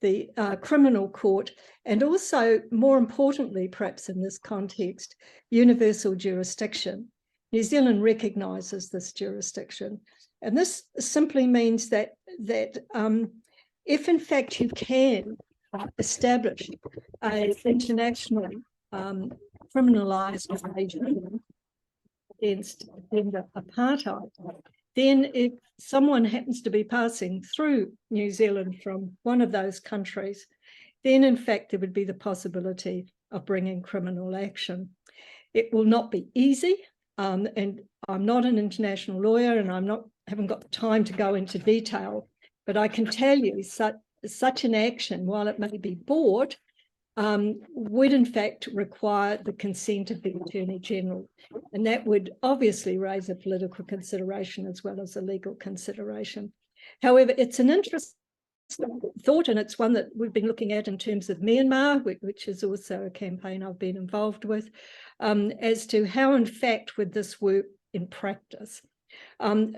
the Criminal Court, and also, more importantly, perhaps in this context, universal jurisdiction. New Zealand recognises this jurisdiction. And this simply means that if in fact you can establish an international criminalised regime against gender apartheid, then if someone happens to be passing through New Zealand from one of those countries, then in fact there would be the possibility of bringing criminal action. It will not be easy, and I'm not an international lawyer and haven't got the time to go into detail, but I can tell you such an action, while it may be bought, would in fact require the consent of the Attorney General. And that would obviously raise a political consideration as well as a legal consideration. However, it's an interesting thought, and it's one that we've been looking at in terms of Myanmar, which is also a campaign I've been involved with, as to how in fact would this work in practice.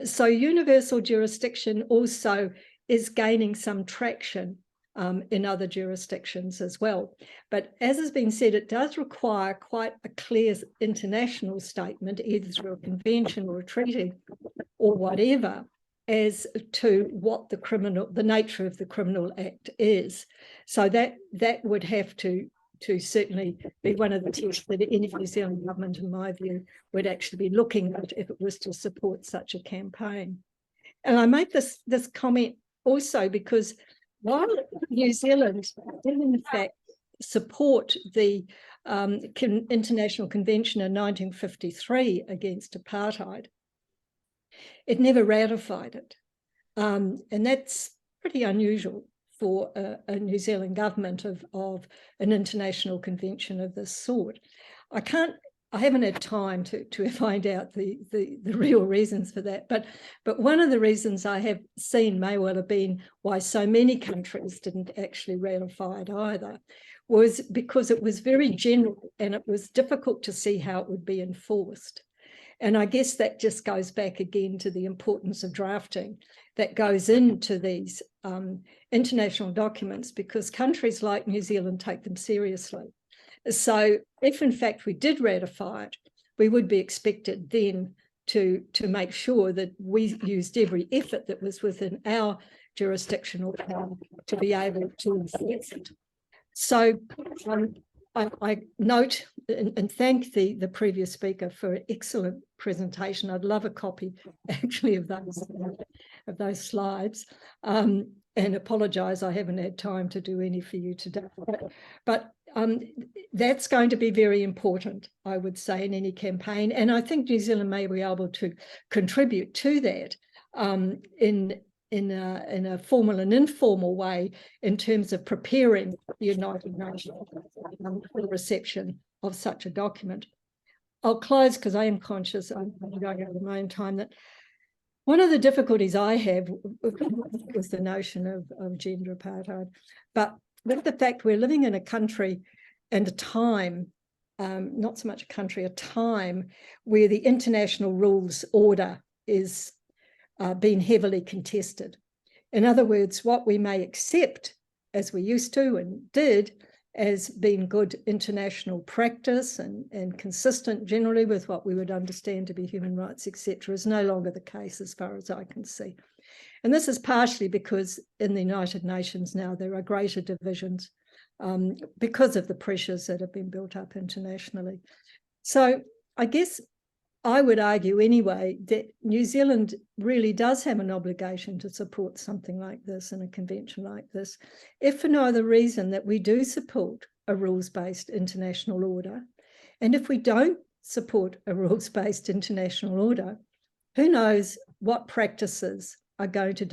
So universal jurisdiction also is gaining some traction in other jurisdictions as well. But as has been said, it does require quite a clear international statement, either through a convention or a treaty or whatever, as to what the nature of the criminal act is. So that would have to certainly be one of the tests that any New Zealand government, in my view, would actually be looking at if it was to support such a campaign. And I make this comment also because while New Zealand did in fact support the International Convention in 1953 against apartheid, it never ratified it. And that's pretty unusual for a New Zealand government of an international convention of this sort. I haven't had time to find out the real reasons for that, but one of the reasons I have seen may well have been why so many countries didn't actually ratify it either, was because it was very general and it was difficult to see how it would be enforced. And I guess that just goes back again to the importance of drafting that goes into these international documents, because countries like New Zealand take them seriously. So if in fact we did ratify it, we would be expected then to make sure that we used every effort that was within our jurisdictional power to be able to enforce it. So I note and thank the previous speaker for an excellent presentation. I'd love a copy actually of those slides, and apologise I haven't had time to do any for you today. But that's going to be very important, I would say, in any campaign. And I think New Zealand may be able to contribute to that in a formal and informal way in terms of preparing the United Nations for the reception of such a document. I'll close because I am conscious, I'm going over my own time, that one of the difficulties I have with the notion of gender apartheid, but with the fact we're living in a country and a time, not so much a country, a time where the international rules order is being heavily contested. In other words, what we may accept, as we used to and did, as being good international practice and consistent generally with what we would understand to be human rights, etc., is no longer the case as far as I can see. And this is partially because in the United Nations now there are greater divisions because of the pressures that have been built up internationally. So I guess I would argue anyway that New Zealand really does have an obligation to support something like this and a convention like this, if for no other reason that we do support a rules-based international order. And if we don't support a rules-based international order, who knows what practices are going to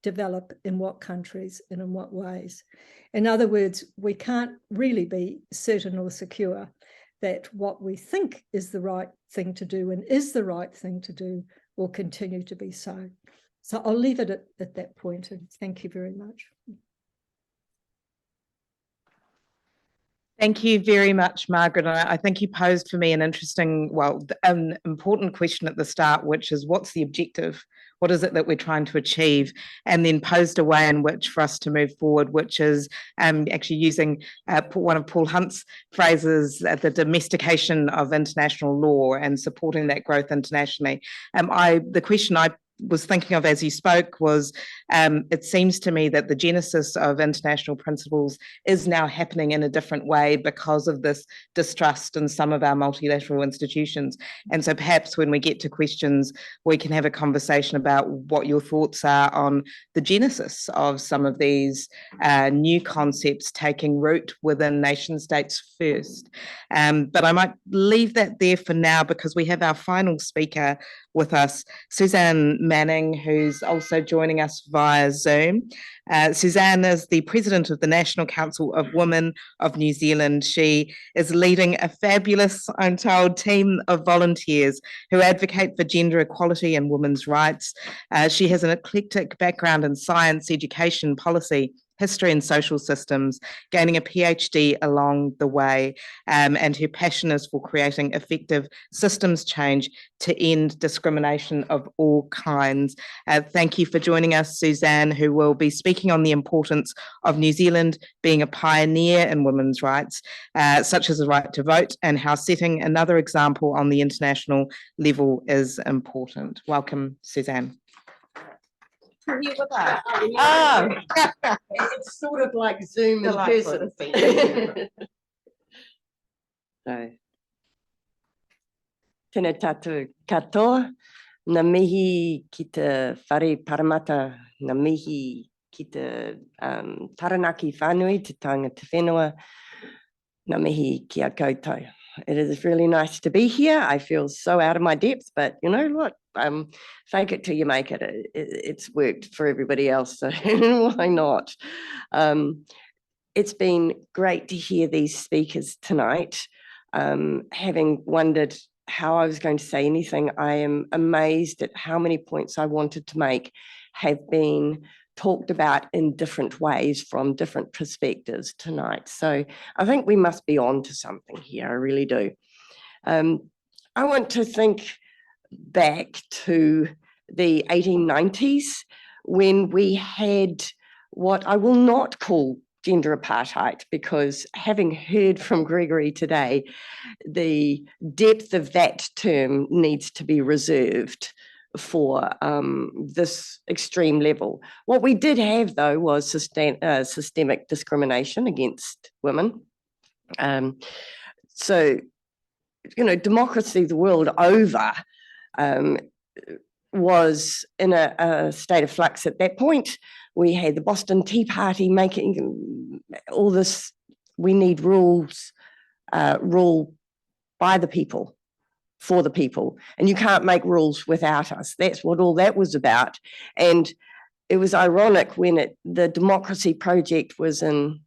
develop in what countries and in what ways. In other words, we can't really be certain or secure that what we think is the right thing to do and is the right thing to do will continue to be so. So I'll leave it at that point, and thank you very much. Thank you very much, Margaret. I think you posed for me an interesting, well, an important question at the start, which is what's the objective? what is it that we're trying to achieve, and then posed a way in which for us to move forward, which is actually using one of Paul Hunt's phrases, the domestication of international law and supporting that growth internationally. The question I was thinking of as you spoke was, it seems to me that the genesis of international principles is now happening in a different way because of this distrust in some of our multilateral institutions. And so perhaps when we get to questions, we can have a conversation about what your thoughts are on the genesis of some of these new concepts taking root within nation states first. But I might leave that there for now because we have our final speaker with us, Suzanne Manning, who's also joining us via Zoom. Suzanne is the president of the National Council of Women of New Zealand. She is leading a fabulous, I'm told, team of volunteers who advocate for gender equality and women's rights. She has an eclectic background in science, education, policy, history and social systems, gaining a PhD along the way, and her passion is for creating effective systems change to end discrimination of all kinds. Thank you for joining us, Suzanne, who will be speaking on the importance of New Zealand being a pioneer in women's rights, such as the right to vote, and how setting another example on the international level is important. Welcome, Suzanne. Here with us. Oh, it's sort of like Zoom in person. So, tēnā tātou katoa, ngā mihi ki te whare paramata, ngā mihi ki te taranaki whānui, te taonga te whenua, ngā mihi ki a koutou. It is really nice to be here. I feel so out of my depth, but you know what? Fake it till you make it. It's worked for everybody else, so why not? It's been great to hear these speakers tonight. Having wondered how I was going to say anything, I am amazed at how many points I wanted to make have been talked about in different ways from different perspectives tonight. So I think we must be on to something here, I really do. I want to think back to the 1890s when we had what I will not call gender apartheid, because having heard from Gregory today, the depth of that term needs to be reserved for this extreme level. What we did have, though, was systemic discrimination against women. So, you know, democracy the world over was in a state of flux at that point. We had the Boston Tea Party making all this, we need rules, rule by the people, for the people, and you can't make rules without us. That's what all that was about. And it was ironic when the democracy project was in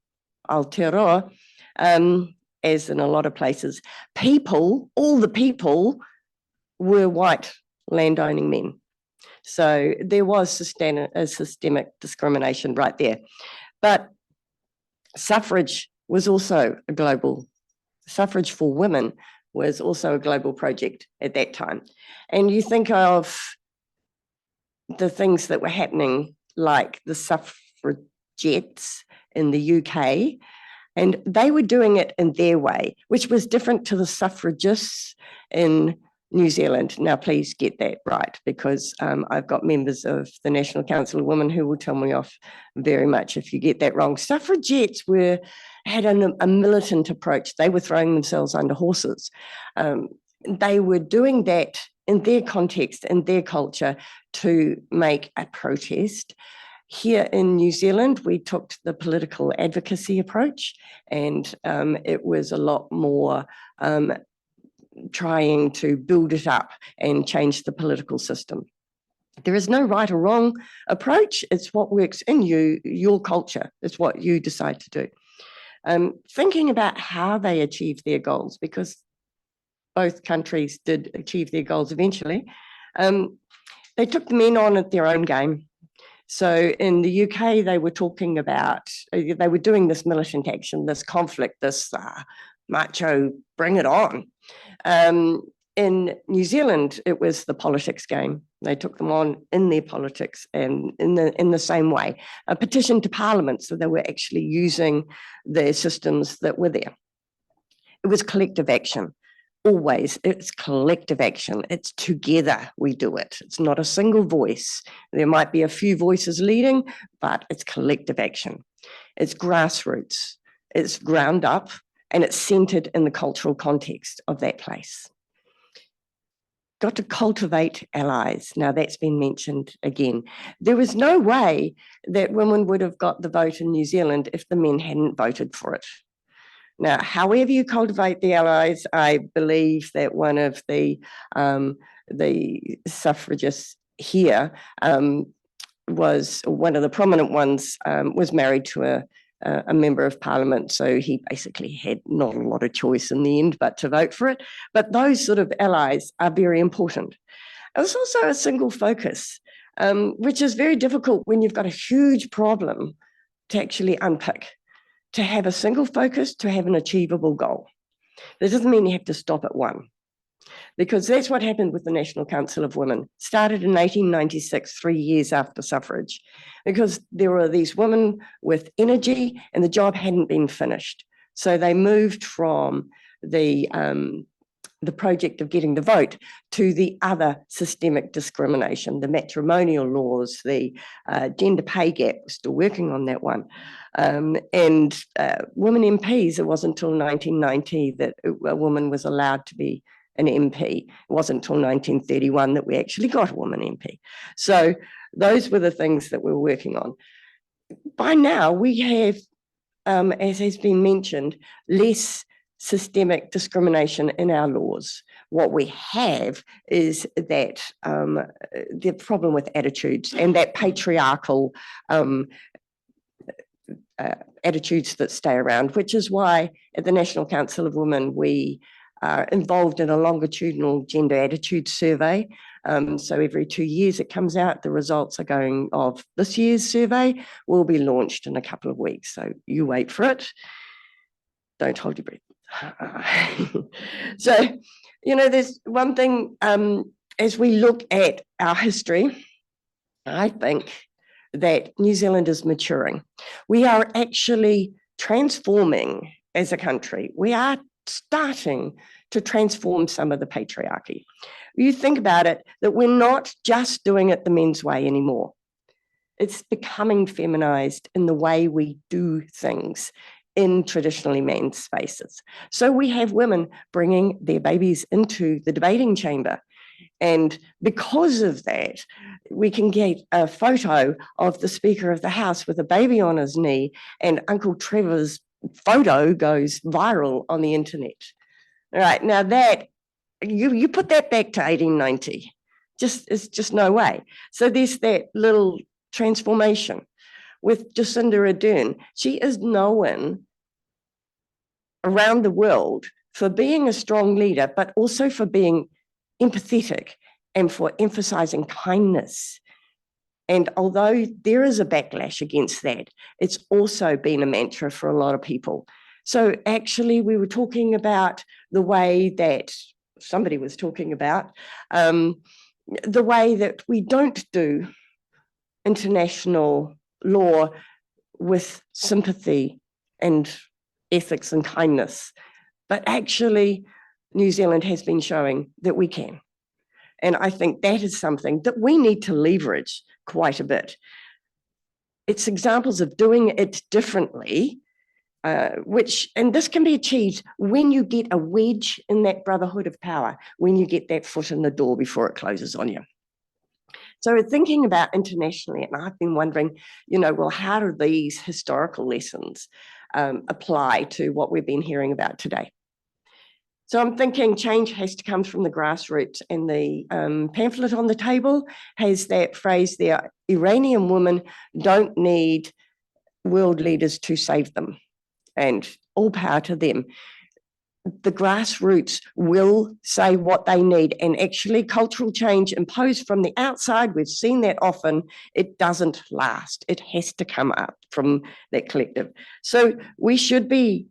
Aotearoa, as in a lot of places, people, all the people were white landowning men. So there was systemic discrimination right there. But suffrage was also a global, suffrage for women was also a global project at that time. And you think of the things that were happening, like the suffragettes in the UK, and they were doing it in their way, which was different to the suffragists in New Zealand. Now, please get that right, because I've got members of the National Council of Women who will tell me off very much if you get that wrong. Suffragettes had a militant approach. They were throwing themselves under horses. They were doing that in their context, in their culture, to make a protest. Here in New Zealand, we took the political advocacy approach, and it was a lot more trying to build it up and change the political system. There is no right or wrong approach. It's what works in you, your culture. It's what you decide to do. Thinking about how they achieved their goals, because both countries did achieve their goals eventually, they took the men on at their own game. So in the UK, they were talking about, they were doing this militant action, this conflict, this macho, bring it on. In New Zealand, it was the politics game, They took them on in their politics and in the same way. A petition to Parliament, so they were actually using the systems that were there. It was collective action. Always, it's collective action. It's together we do it. It's not a single voice. There might be a few voices leading, but it's collective action. It's grassroots. It's ground up, and it's centered in the cultural context of that place. Got to cultivate allies. Now that's been mentioned again. There was no way that women would have got the vote in New Zealand if the men hadn't voted for it. Now, however you cultivate the allies, I believe that one of the suffragists here was one of the prominent ones, was married to a member of Parliament, so he basically had not a lot of choice in the end but to vote for it. But those sort of allies are very important. It was also a single focus, which is very difficult when you've got a huge problem to actually unpick. To have a single focus, to have an achievable goal. That doesn't mean you have to stop at one, because that's what happened with the National Council of Women. Started in 1896, 3 years after suffrage, because there were these women with energy and the job hadn't been finished. So they moved from the project of getting the vote to the other systemic discrimination, the matrimonial laws, the gender pay gap. We're still working on that one. And women MPs, it wasn't until 1990 that a woman was allowed to be an MP. It wasn't until 1931 that we actually got a woman MP. So those were the things that we're working on. By now we have, as has been mentioned, less systemic discrimination in our laws. What we have is that the problem with attitudes and that patriarchal attitudes that stay around, which is why at the National Council of Women we are involved in a longitudinal gender attitude survey. So every 2 years it comes out. The results are going of this year's survey will be launched in a couple of weeks. So you wait for it. Don't hold your breath. So, you know, there's one thing, as we look at our history, I think that New Zealand is maturing. We are actually transforming as a country. We are starting to transform some of the patriarchy. You think about it, that we're not just doing it the men's way anymore. It's becoming feminized in the way we do things in traditionally men's spaces. So we have women bringing their babies into the debating chamber. And because of that, we can get a photo of the Speaker of the House with a baby on his knee, and Uncle Trevor's photo goes viral on the internet. All right, now that, you put that back to 1890, it's just no way. So there's that little transformation. With Jacinda Ardern, she is known around the world for being a strong leader, but also for being empathetic and for emphasizing kindness. And although there is a backlash against that, it's also been a mantra for a lot of people. So actually we were talking about the way that somebody was talking about, the way that we don't do international law with sympathy and ethics and kindness, but actually New Zealand has been showing that we can. And I think that is something that we need to leverage quite a bit. It's examples of doing it differently, and this can be achieved when you get a wedge in that brotherhood of power, when you get that foot in the door before it closes on you. So thinking about internationally, and I've been wondering, you know, well, how do these historical lessons apply to what we've been hearing about today? So I'm thinking change has to come from the grassroots, and the pamphlet on the table has that phrase there: Iranian women don't need world leaders to save them, and all power to them. The grassroots will say what they need, and actually cultural change imposed from the outside, we've seen that often, it doesn't last. It has to come up from that collective. So we should be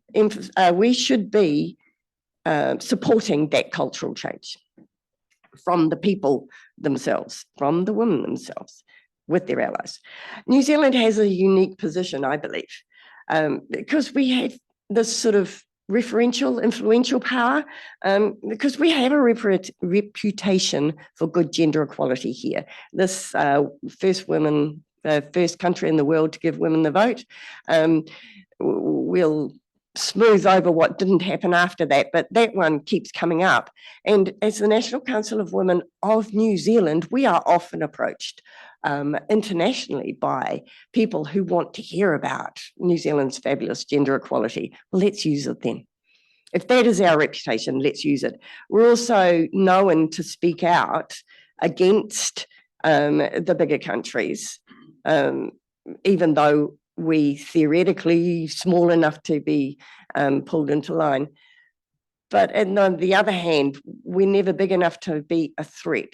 supporting that cultural change. from the people themselves, from the women themselves, with their allies. New Zealand has a unique position, I believe, because we have this sort of referential, influential power, because we have a reputation for good gender equality here. This first country in the world to give women the vote. We'll smooth over what didn't happen after that, but that one keeps coming up. And as the National Council of Women of New Zealand, we are often approached internationally by people who want to hear about New Zealand's fabulous gender equality. Well, let's use it then. If that is our reputation, let's use it. We're also known to speak out against the bigger countries, even though we theoretically small enough to be pulled into line. But on the other hand, we're never big enough to be a threat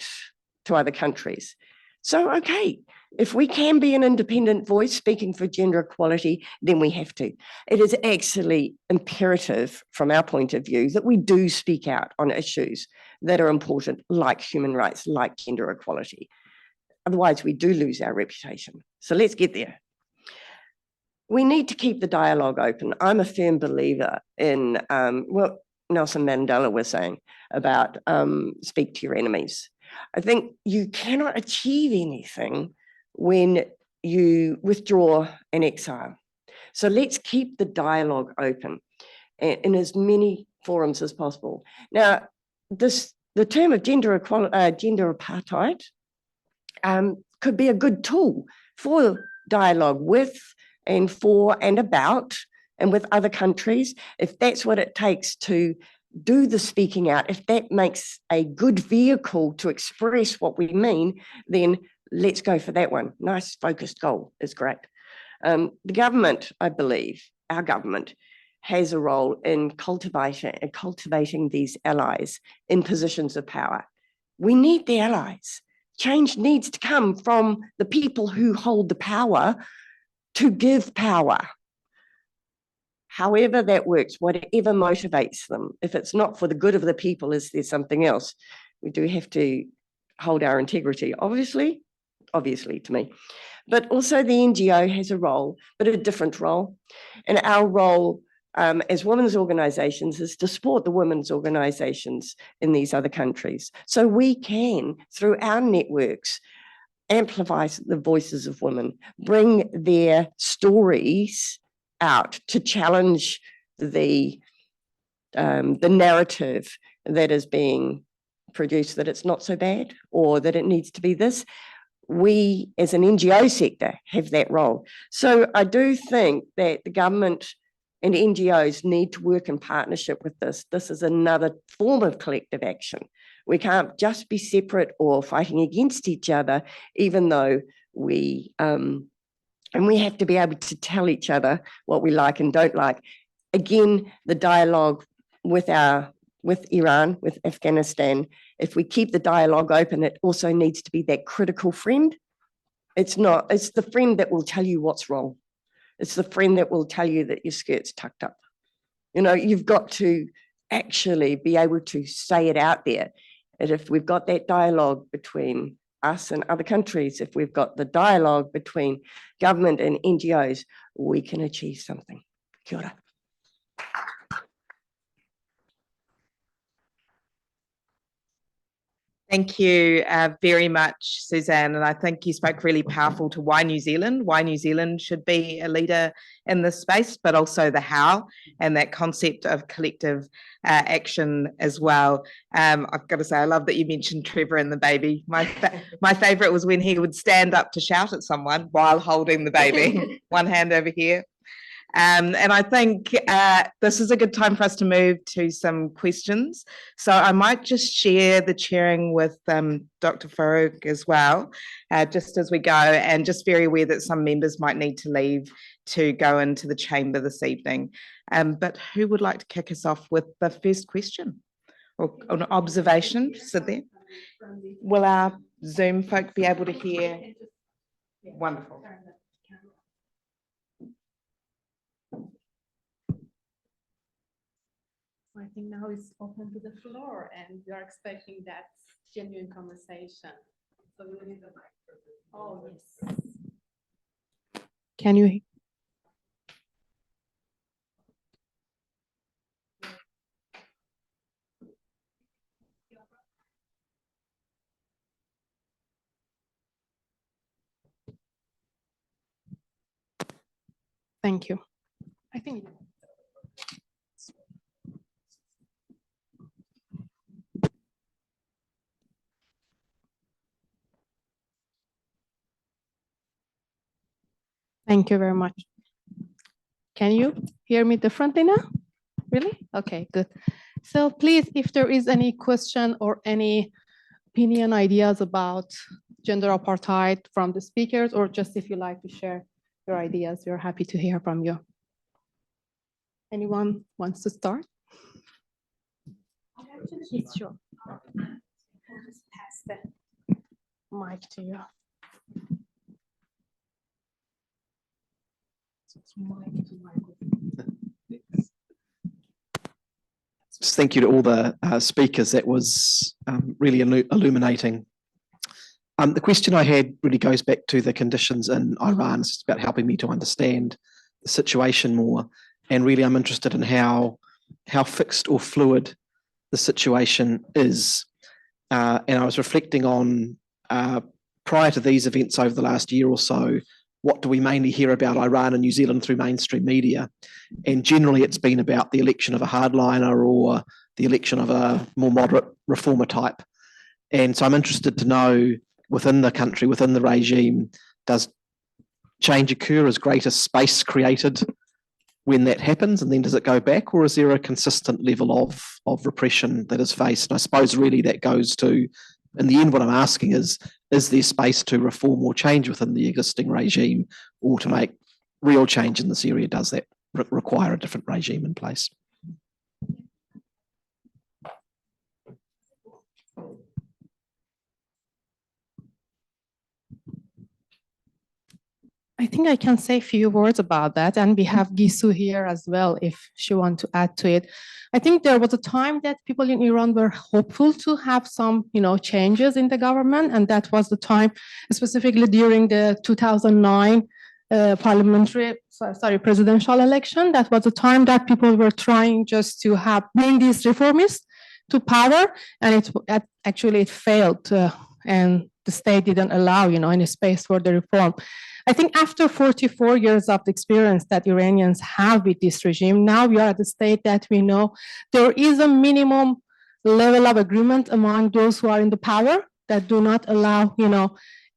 to other countries. So, okay, if we can be an independent voice speaking for gender equality, then we have to. It is actually imperative from our point of view that we do speak out on issues that are important, like human rights, like gender equality. Otherwise, we do lose our reputation. So let's get there. We need to keep the dialogue open. I'm a firm believer in what Nelson Mandela was saying about speak to your enemies. I think you cannot achieve anything when you withdraw and exile. So let's keep the dialogue open in as many forums as possible. Now, the term of gender apartheid could be a good tool for dialogue with and for and about and with other countries, if that's what it takes to do the speaking out, if that makes a good vehicle to express what we mean, then let's go for that one. Nice focused goal is great. The government, I believe, our government has a role in cultivating these allies in positions of power. We need the allies. Change needs to come from the people who hold the power to give power. However that works, whatever motivates them. If it's not for the good of the people, is there something else? We do have to hold our integrity, obviously to me. But also the NGO has a role, but a different role. And our role as women's organisations is to support the women's organisations in these other countries. So we can, through our networks, amplify the voices of women, bring their stories out to challenge the narrative that is being produced, that it's not so bad or that it needs to be this. We, as an NGO sector, have that role. So I do think that the government and NGOs need to work in partnership with this. This is another form of collective action. We can't just be separate or fighting against each other, even though we have to be able to tell each other what we like and don't like. Again, the dialogue with Iran, with Afghanistan, if we keep the dialogue open, it also needs to be that critical friend. It's the friend that will tell you what's wrong. It's the friend that will tell you that your skirt's tucked up. You know, you've got to actually be able to say it out there. And if we've got that dialogue between us and other countries, if we've got the dialogue between government and NGOs, we can achieve something. Kia ora. Thank you very much, Suzanne. And I think you spoke really powerful to why New Zealand should be a leader in this space, but also the how and that concept of collective action as well. I've got to say, I love that you mentioned Trevor and the baby. My favorite was when he would stand up to shout at someone while holding the baby. One hand over here. And I think this is a good time for us to move to some questions. So I might just share the chairing with Dr. Forough as well, just as we go, and just very aware that some members might need to leave to go into the chamber this evening. But who would like to kick us off with the first question or an observation? Sit there. Will our Zoom folk be able to hear? Wonderful. I think now it's open to the floor and we are expecting that genuine conversation. So we need the microphone. Oh, yes. Can you? Thank you. I think. Thank you very much. Can you hear me differently now? Really? Okay, good. So please, if there is any question or any opinion, ideas about gender apartheid from the speakers, or just if you like to share your ideas, we're happy to hear from you. Anyone wants to start? Yes, sure. Just pass the mic to you. Thank you to all the speakers. That was really illuminating. The question I had really goes back to the conditions in Iran. It's about helping me to understand the situation more. And really, I'm interested in how fixed or fluid the situation is. And I was reflecting on, prior to these events over the last year or so, what do we mainly hear about Iran and New Zealand through mainstream media? And generally it's been about the election of a hardliner or the election of a more moderate reformer type. And so I'm interested to know, within the country, within the regime, does change occur? Is greater space created when that happens? And then does it go back? Or is there a consistent level of repression that is faced? And I suppose really that goes to, in the end, what I'm asking is there space to reform or change within the existing regime, or to make real change in this area? Does that require a different regime in place? I think I can say a few words about that, and we have Gissou here as well if she wants to add to it. I think there was a time that people in Iran were hopeful to have some, changes in the government, and that was the time, specifically during the 2009 presidential election. That was the time that people were trying just to bring these reformists to power, and it failed, and the state didn't allow, any space for the reform. I think after 44 years of the experience that Iranians have with this regime, now we are at the state that we know there is a minimum level of agreement among those who are in the power that do not allow,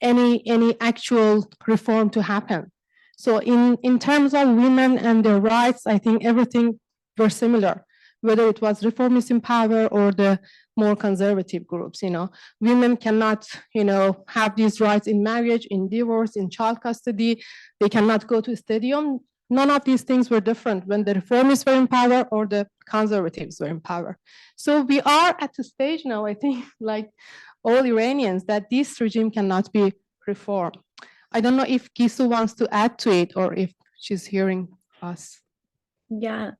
any actual reform to happen. So in terms of women and their rights, I think everything were similar, whether it was reformists in power or the more conservative groups. Women cannot, have these rights in marriage, in divorce, in child custody. They cannot go to a stadium. None of these things were different when the reformists were in power or the conservatives were in power. So we are at the stage now, I think, like all Iranians, that this regime cannot be reformed. I don't know if Gissou wants to add to it or if she's hearing us. Yeah.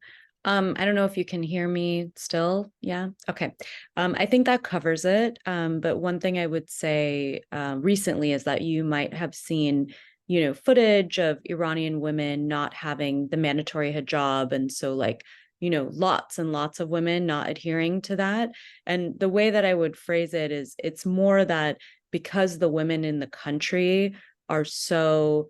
I don't know if you can hear me still. Yeah. Okay. I think that covers it. But one thing I would say recently is that you might have seen, footage of Iranian women not having the mandatory hijab. And so lots and lots of women not adhering to that. And the way that I would phrase it is it's more that because the women in the country are so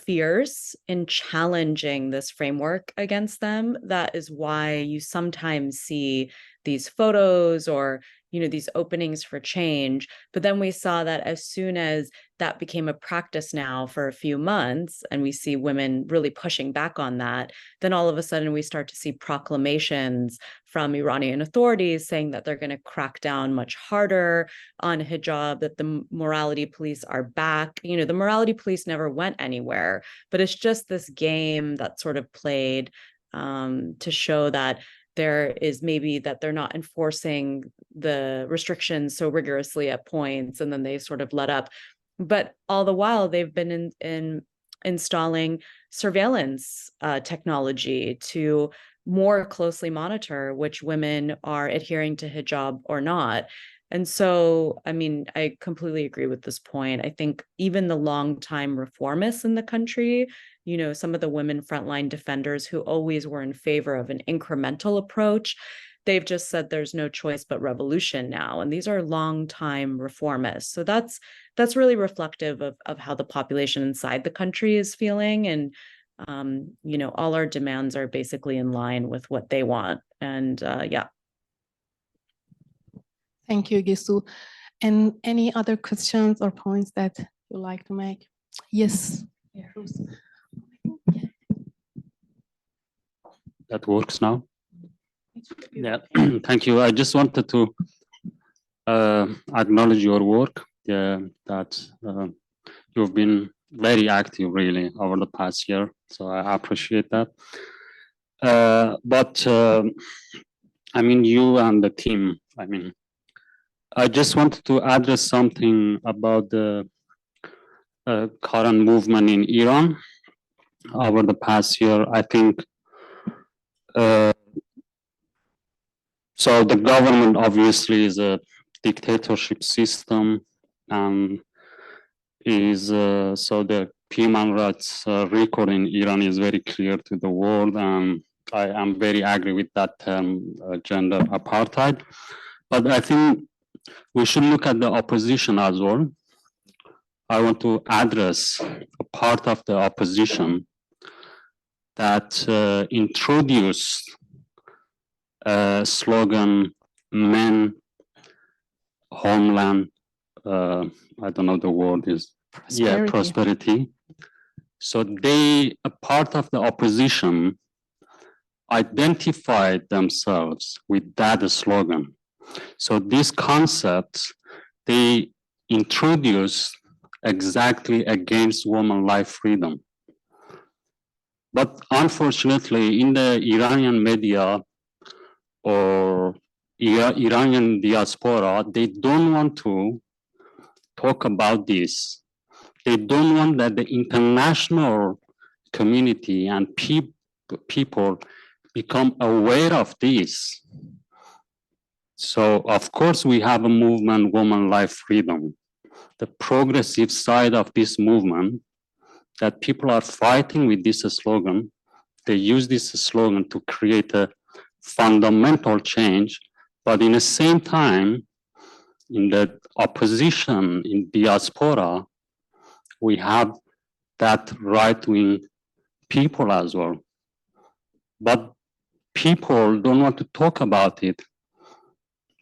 fierce in challenging this framework against them, that is why you sometimes see these photos or these openings for change. But then we saw that as soon as that became a practice now for a few months, and we see women really pushing back on that, then all of a sudden we start to see proclamations from Iranian authorities saying that they're going to crack down much harder on hijab, that the morality police are back. The morality police never went anywhere, but it's just this game that's sort of played to show that there is maybe that they're not enforcing the restrictions so rigorously at points, and then they sort of let up. But all the while, they've been installing surveillance technology to more closely monitor which women are adhering to hijab or not. And so, I mean, I completely agree with this point. I think even the longtime reformists in the country, you know, some of the women frontline defenders who always were in favor of an incremental approach, they've just said there's no choice but revolution now. And these are longtime reformists. So that's really reflective of how the population inside the country is feeling. And, you know, all our demands are basically in line with what they want. And yeah. Thank you, Gissou. And any other questions or points that you'd like to make? Yes. That works now. Yeah, thank you. I just wanted to acknowledge your work, that you've been very active really over the past year. So I appreciate that. But I mean, you and the team, I mean, I just wanted to address something about the current movement in Iran over the past year. I think so the government obviously is a dictatorship system, and is so the human rights record in Iran is very clear to the world, and I am very agree with that term, gender apartheid. But I think we should look at the opposition as well. I want to address a part of the opposition that introduced slogan, men, homeland, I don't know the word is, yeah, prosperity. So they, a part of the opposition, identified themselves with that slogan. So these concepts, they introduced exactly against woman life freedom. But unfortunately, in the Iranian media or Iranian diaspora, they don't want to talk about this. They don't want that the international community and people become aware of this. So of course we have a movement, woman life freedom. The progressive side of this movement, that people are fighting with this slogan. They use this slogan to create a fundamental change, but in the same time, in the opposition, in diaspora, we have that right-wing people as well. But people don't want to talk about it.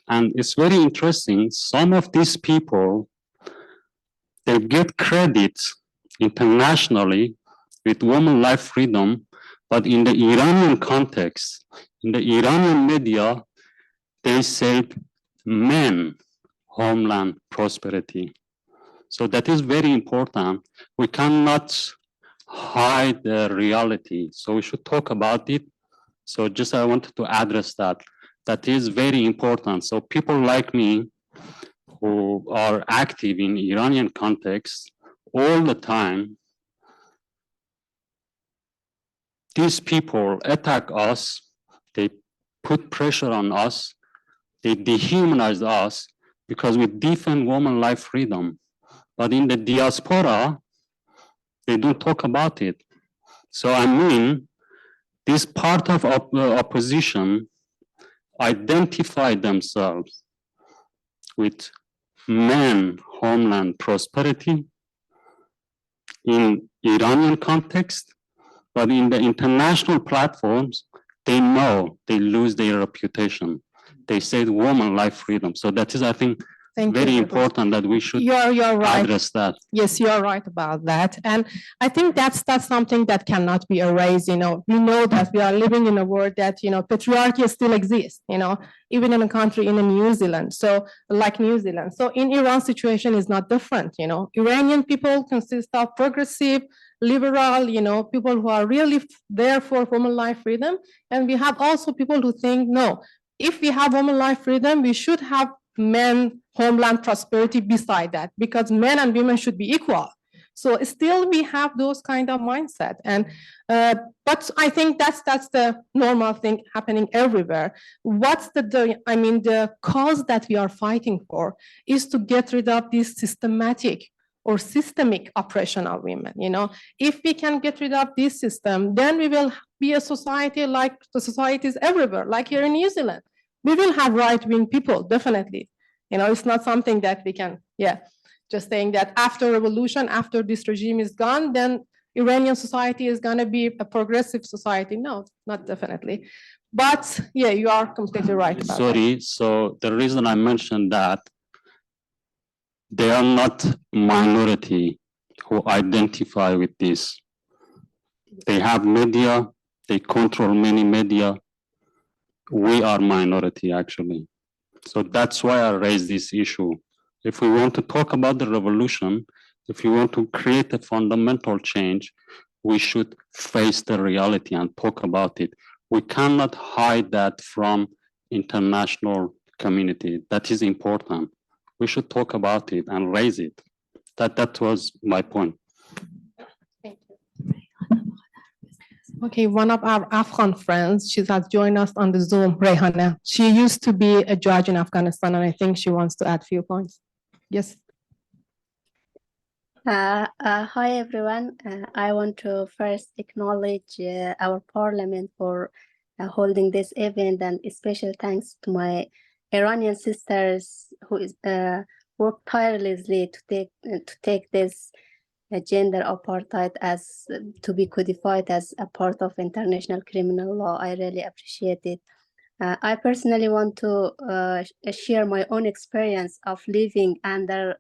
And it's very interesting, some of these people, they get credit internationally with women life freedom, but in the Iranian context, in the Iranian media, they said men, homeland, prosperity. So that is very important. We cannot hide the reality. So we should talk about it. So just I wanted to address that. That is very important. So people like me who are active in Iranian context all the time, these people attack us, they put pressure on us, they dehumanize us because we defend woman life freedom. But in the diaspora, they don't talk about it. So I mean, this part of opposition identify themselves with men, homeland, prosperity in Iranian context, but in the international platforms, they know they lose their reputation. They say woman life freedom. So that is, I think, very important that we should you're right. address that. Yes, you are right about that. And I think that's something that cannot be erased. You know, we know that we are living in a world that, you know, patriarchy still exists, you know, even in a country in New Zealand. So like New Zealand. So in Iran, situation is not different. You know, Iranian people consist of progressive, liberal, you know, people who are really there for woman life freedom. And we have also people who think, no, if we have woman life freedom, we should have men, homeland, prosperity beside that, because men and women should be equal. So still we have those kind of mindset. And but I think that's the normal thing happening everywhere. What's the cause that we are fighting for is to get rid of this systematic or systemic oppression of women. If we can get rid of this system, then we will be a society like the societies everywhere, like here in New Zealand. We will have right-wing people, definitely. It's not something that we can, just saying that after revolution, after this regime is gone, then Iranian society is going to be a progressive society. No, not definitely. But yeah, you are completely right about that. So the reason I mentioned that, they are not minority who identify with this. They have media, they control many media. We are minority, actually. So that's why I raised this issue. If we want to talk about the revolution, if we want to create a fundamental change, we should face the reality and talk about it. We cannot hide that from international community. That is important. We should talk about it and raise it. That was my point. Thank you. Okay, one of our Afghan friends, she has joined us on the Zoom, Rehana. She used to be a judge in Afghanistan, and I think she wants to add a few points. Yes. Hi, everyone. I want to first acknowledge our parliament for holding this event, and a special thanks to my Iranian sisters who work tirelessly to take this gender apartheid as to be codified as a part of international criminal law. I really appreciate it. I personally want to share my own experience of living under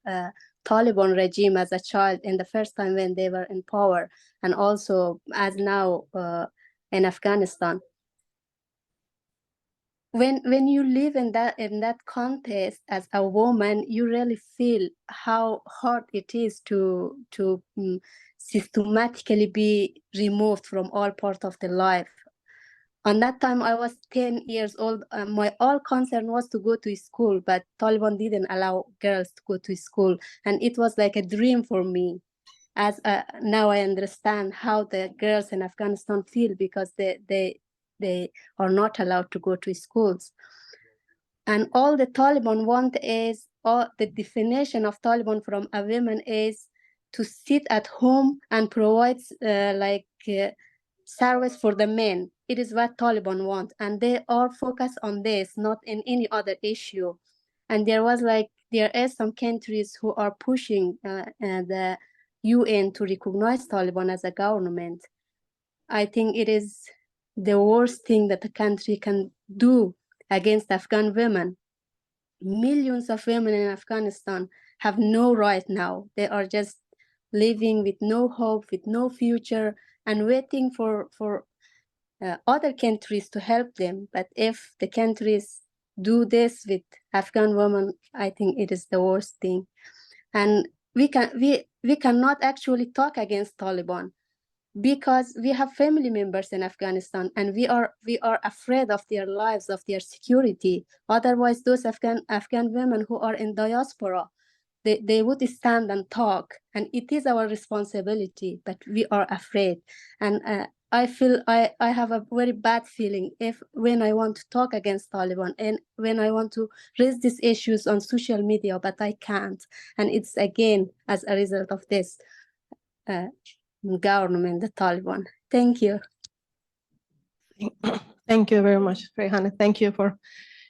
Taliban regime as a child in the first time when they were in power, and also as now in Afghanistan. When you live in that context as a woman, you really feel how hard it is to systematically be removed from all part of the life. On that time, I was 10 years old. My all concern was to go to school, but Taliban didn't allow girls to go to school, and it was like a dream for me. As now I understand how the girls in Afghanistan feel, because they are not allowed to go to schools. And all the Taliban want is, or the definition of Taliban from a woman is to sit at home and provide service for the men. It is what Taliban want, and they are focused on this, not in any other issue. And there is some countries who are pushing the UN to recognize Taliban as a government. I think it is the worst thing that a country can do against Afghan women. Millions of women in Afghanistan have no right now. They are just living with no hope, with no future, and waiting for other countries to help them. But if the countries do this with Afghan women, I think it is the worst thing. And we cannot actually talk against Taliban, because we have family members in Afghanistan, and we are afraid of their lives, of their security. Otherwise, those Afghan women who are in diaspora, they would stand and talk, and it is our responsibility, but we are afraid. And I feel I have a very bad feeling when I want to talk against Taliban and when I want to raise these issues on social media, but I can't. And it's again as a result of this government, the Taliban. Thank you. Thank you very much, Rehana. Thank you for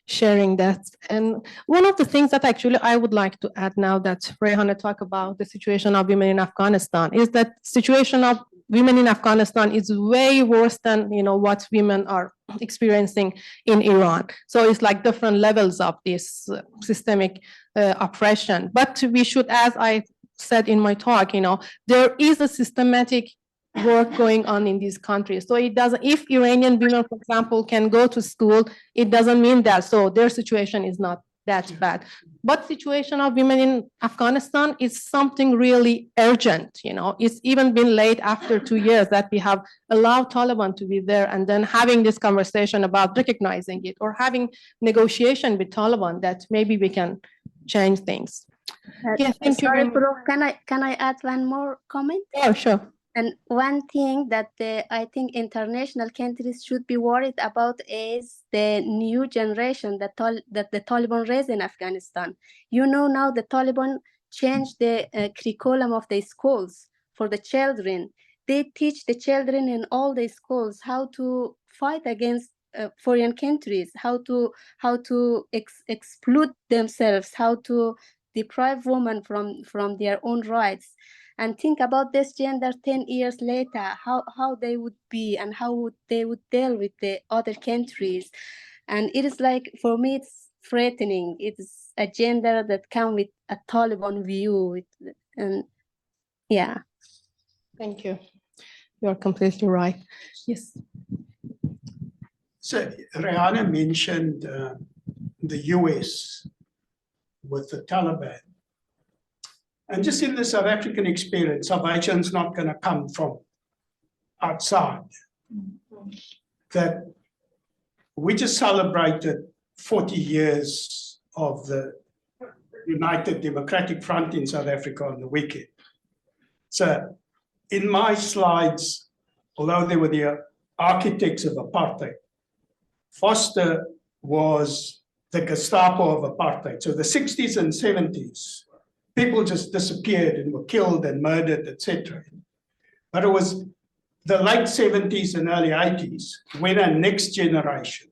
sharing that. And one of the things that actually I would like to add now that Rehana talked about the situation of women in Afghanistan is that situation of women in Afghanistan is way worse than what women are experiencing in Iran. So it's like different levels of this systemic oppression. But we should, as I said in my talk, there is a systematic work going on in these countries. So it doesn't, if Iranian women, for example, can go to school, it doesn't mean that, so their situation is not that bad. But situation of women in Afghanistan is something really urgent. It's even been late after 2 years that we have allowed Taliban to be there, and then having this conversation about recognizing it or having negotiation with Taliban that maybe we can change things. Yeah, thank you. Sorry, Forough, can I add one more comment? Oh, sure. And one thing that I think international countries should be worried about is the new generation that the Taliban raised in Afghanistan. You know, now the Taliban changed the curriculum of the schools for the children. They teach the children in all the schools how to fight against foreign countries, how to exploit themselves, how to deprive women from their own rights. And think about this gender 10 years later, how they would be and how they would deal with the other countries. And it is like, for me, it's threatening. It's a gender that comes with a Taliban view. And yeah. Thank you. You're completely right. Yes. So Rihanna mentioned the US with the Taliban. And just in the South African experience, salvation is not going to come from outside. That we just celebrated 40 years of the United Democratic Front in South Africa on the weekend. So in my slides, although they were the architects of apartheid, Foster was the Gestapo of apartheid. So the 60s and 70s, people just disappeared and were killed and murdered, etc. But it was the late 70s and early 80s when a next generation,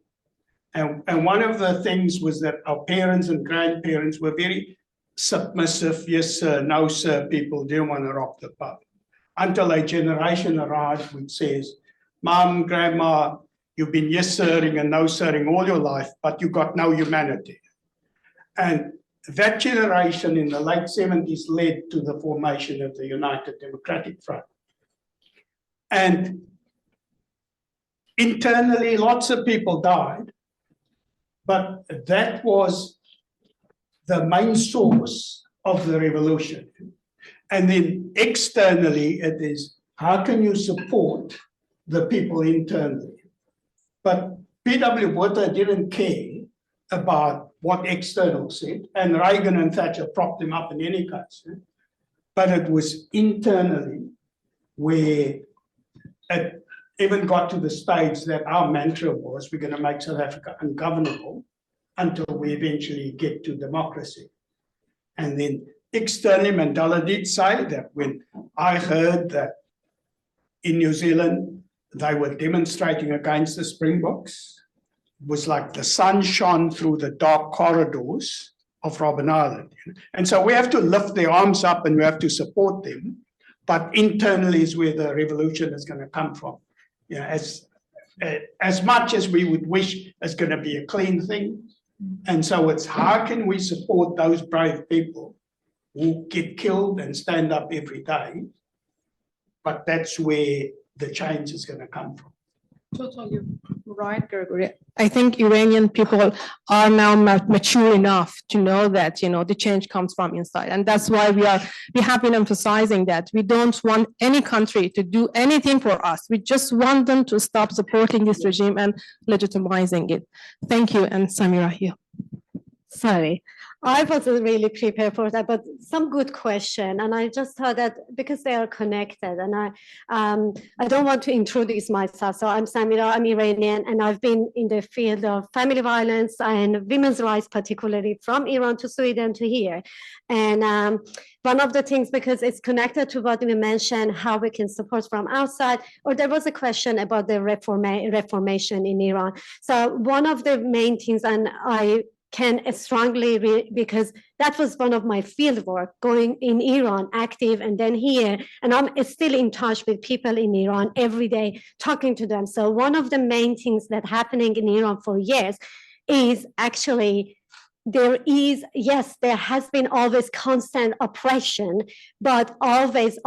and one of the things was that our parents and grandparents were very submissive, yes sir, no sir, people didn't want to rock the boat. Until a generation arrived which says, Mom, Grandma, you've been yes sirring and no sirring all your life, but you got no humanity. And that generation in the late 70s led to the formation of the United Democratic Front. And internally, lots of people died, but that was the main source of the revolution. And then externally, it is how can you support the people internally? But P.W. Botha didn't care about what external said, and Reagan and Thatcher propped him up in any case. But it was internally where it even got to the stage that our mantra was, we're going to make South Africa ungovernable until we eventually get to democracy. And then externally, Mandela did say that when I heard that in New Zealand, they were demonstrating against the Springboks, was like the sun shone through the dark corridors of Robben Island. And so we have to lift their arms up and we have to support them, but internally is where the revolution is going to come from. You know, as much as we would wish it's going to be a clean thing. And so it's how can we support those brave people who get killed and stand up every day, but that's where the change is going to come from. Totally right, Gregory. I think Iranian people are now mature enough to know that, you know, the change comes from inside. And that's why we have been emphasizing that we don't want any country to do anything for us. We just want them to stop supporting this regime and legitimizing it. Thank you. And Samira here. Sorry, I wasn't really prepared for that, but some good question. And I just thought that because they are connected, and I don't want to introduce myself. So I'm Samira, I'm Iranian, and I've been in the field of family violence and women's rights, particularly from Iran to Sweden to here. And one of the things, because it's connected to what we mentioned, how we can support from outside, or there was a question about the reformation in Iran. So one of the main things, and I can strongly, because that was one of my field work, going in Iran, active, and then here, and I'm still in touch with people in Iran every day, talking to them. So one of the main things that happening in Iran for years is actually there has been always constant oppression, but always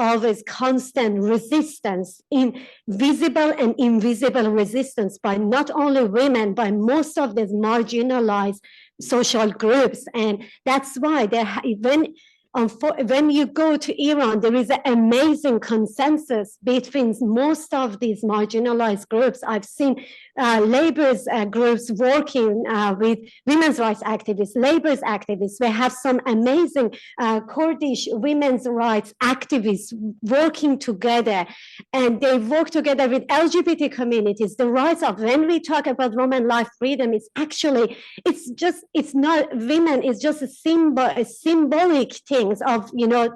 constant resistance, in visible and invisible resistance by not only women, but most of these marginalized social groups. And that's why when you go to Iran, there is an amazing consensus between most of these marginalized groups. I've seen labor groups working with women's rights activists, labor activists. We have some amazing Kurdish women's rights activists working together, and they work together with LGBT communities. The rights of, when we talk about women life freedom, it's actually, it's not women, it's just a symbolic things of, you know,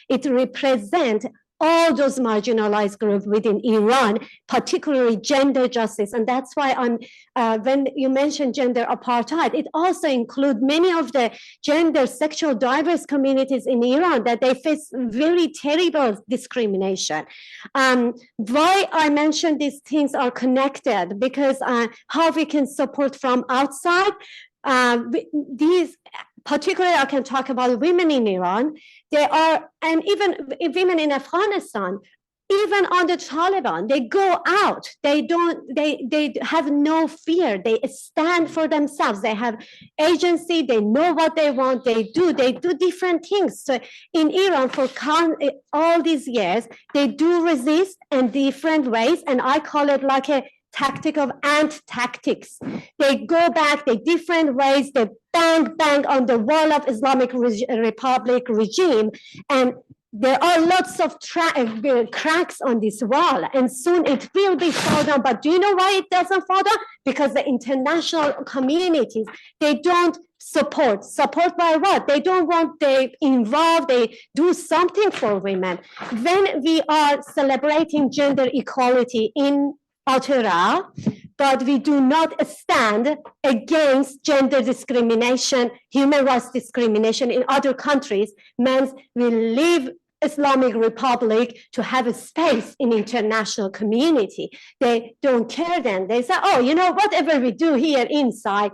it represents all those marginalized groups within Iran, particularly gender justice. And that's why when you mention gender apartheid, it also includes many of the gender, sexual diverse communities in Iran that they face very terrible discrimination. Why I mention these things are connected, because how we can support from outside, particularly I can talk about women in Iran. They are, and even women in Afghanistan, even under Taliban, they go out. They have no fear. They stand for themselves. They have agency. They know what they want. They do different things. So in Iran, for all these years, they do resist in different ways. And I call it like a tactic of ant tactics. They go back, they different ways, they bang on the wall of Islamic Republic regime, and there are lots of cracks on this wall, and soon it will be fall down. But do you know why it doesn't fall down? Because the international communities, they don't support by what? They don't want, they involve, they do something for women. When we are celebrating gender equality in Aotearoa, but we do not stand against gender discrimination, human rights discrimination in other countries, means we leave Islamic Republic to have a space in international community. They don't care then. They say, oh, you know, whatever we do here inside,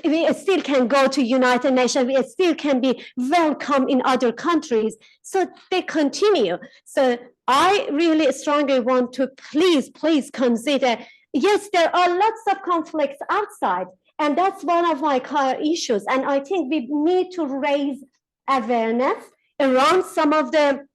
we still can go to United Nations, we still can be welcome in other countries. So they continue. So I really strongly want to please consider, yes, there are lots of conflicts outside, and that's one of my core issues. And I think we need to raise awareness around some of the,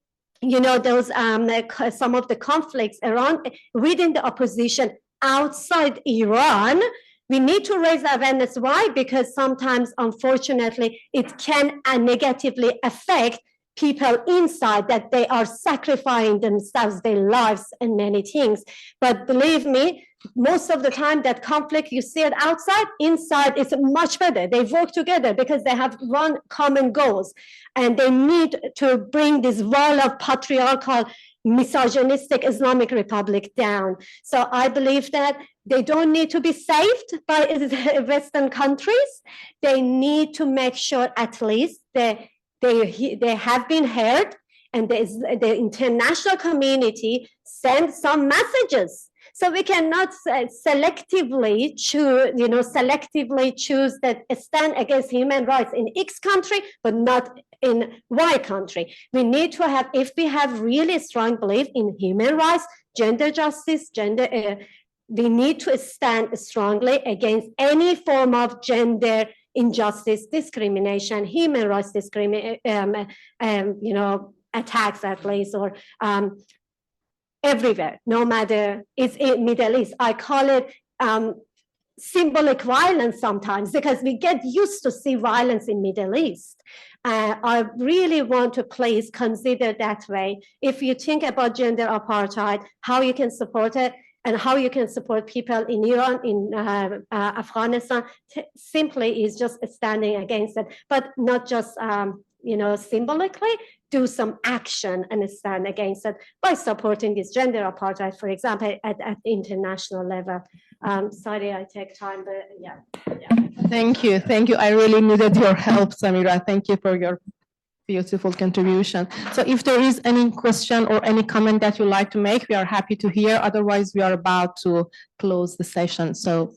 you know, those some of the conflicts around within the opposition outside Iran. We need to raise awareness. Why? Because sometimes, unfortunately, it can negatively affect people inside, that they are sacrificing themselves, their lives, and many things. But believe me, most of the time that conflict, you see it outside, inside it's much better. They work together because they have one common goals, and they need to bring this wall of patriarchal, misogynistic Islamic Republic down. So I believe that they don't need to be saved by Western countries. They need to make sure at least they have been heard, and the international community send some messages. So we cannot selectively choose that stand against human rights in X country, but not in Y country. We need to have, if we have really strong belief in human rights, gender justice, we need to stand strongly against any form of gender injustice, discrimination, human rights discrimination, attacks at least, or everywhere, no matter, it's in Middle East. I call it symbolic violence sometimes, because we get used to see violence in Middle East. I really want to please consider that way. If you think about gender apartheid, how you can support it, and how you can support people in Iran, in Afghanistan, simply is just standing against it, but not just symbolically, do some action and stand against it by supporting this gender apartheid, for example, at international level. Sorry, I take time, but yeah. Thank you. I really needed your help, Samira. Thank you for your beautiful contribution. So if there is any question or any comment that you'd like to make, we are happy to hear. Otherwise, we are about to close the session. So